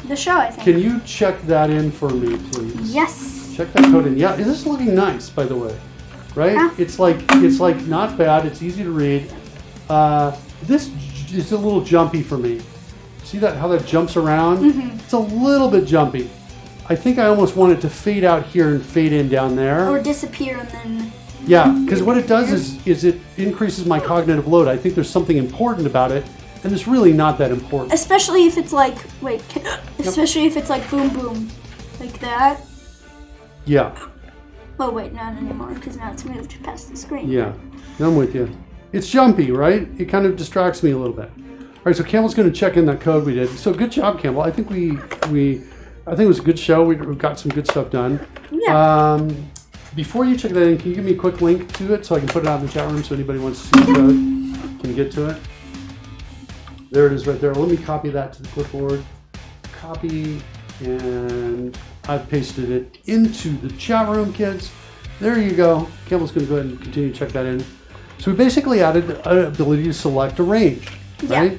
the show, I think. Can you check that in for me, please? Yes. Check that code in. Yeah, this is looking nice, by the way. Right? Yeah. It's like not bad. It's easy to read. This is a little jumpy for me. See that how that jumps around? Mm-hmm. It's a little bit jumpy. I think I almost want it to fade out here and fade in down there. Or disappear and then... Yeah, because what it does is it increases my cognitive load. I think there's something important about it, and it's really not that important. Especially if it's like... Wait. Especially if it's like boom boom. Like that. Yeah, Oh, wait, not anymore, because now it's moved past the screen. yeah, I'm with you. It's jumpy, right? It kind of distracts me a little bit. All right, so Campbell's going to check in that code we did. So good job, Campbell. I think I think it was a good show. We got some good stuff done. Yeah. Before you check that in, can you give me a quick link to it so I can put it out in the chat room so anybody wants to see the code can get to it? There it is right there. Let me copy that to the clipboard. Copy, and I've pasted it into the chat room, kids. There you go. Campbell's going to go ahead and continue to check that in. So we basically added an ability to select a range, right?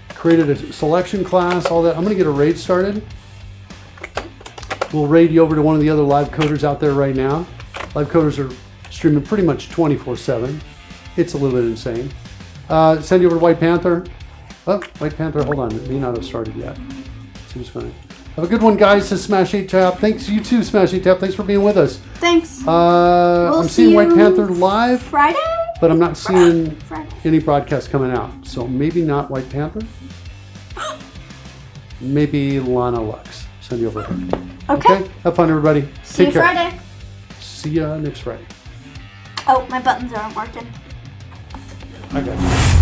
Created a selection class, all that. I'm going to get a raid started. We'll raid you over to one of the other live coders out there right now. Live coders are streaming pretty much 24/7. It's a little bit insane. Send you over to White Panther. Oh, White Panther, hold on. It may not have started yet. Seems funny. Have a good one, guys. Says Smash 8 Tap. Thanks, you too, Smash 8 Tap. Thanks for being with us. Thanks. I'm see seeing White you Panther live, Friday? but I'm not seeing Friday. any broadcasts coming out. So maybe not White Panther. Maybe Lana Lux. Send you over here. Okay. Have fun, everybody. See Take you care. Friday. See ya next Friday. Oh, my buttons aren't working. I got you.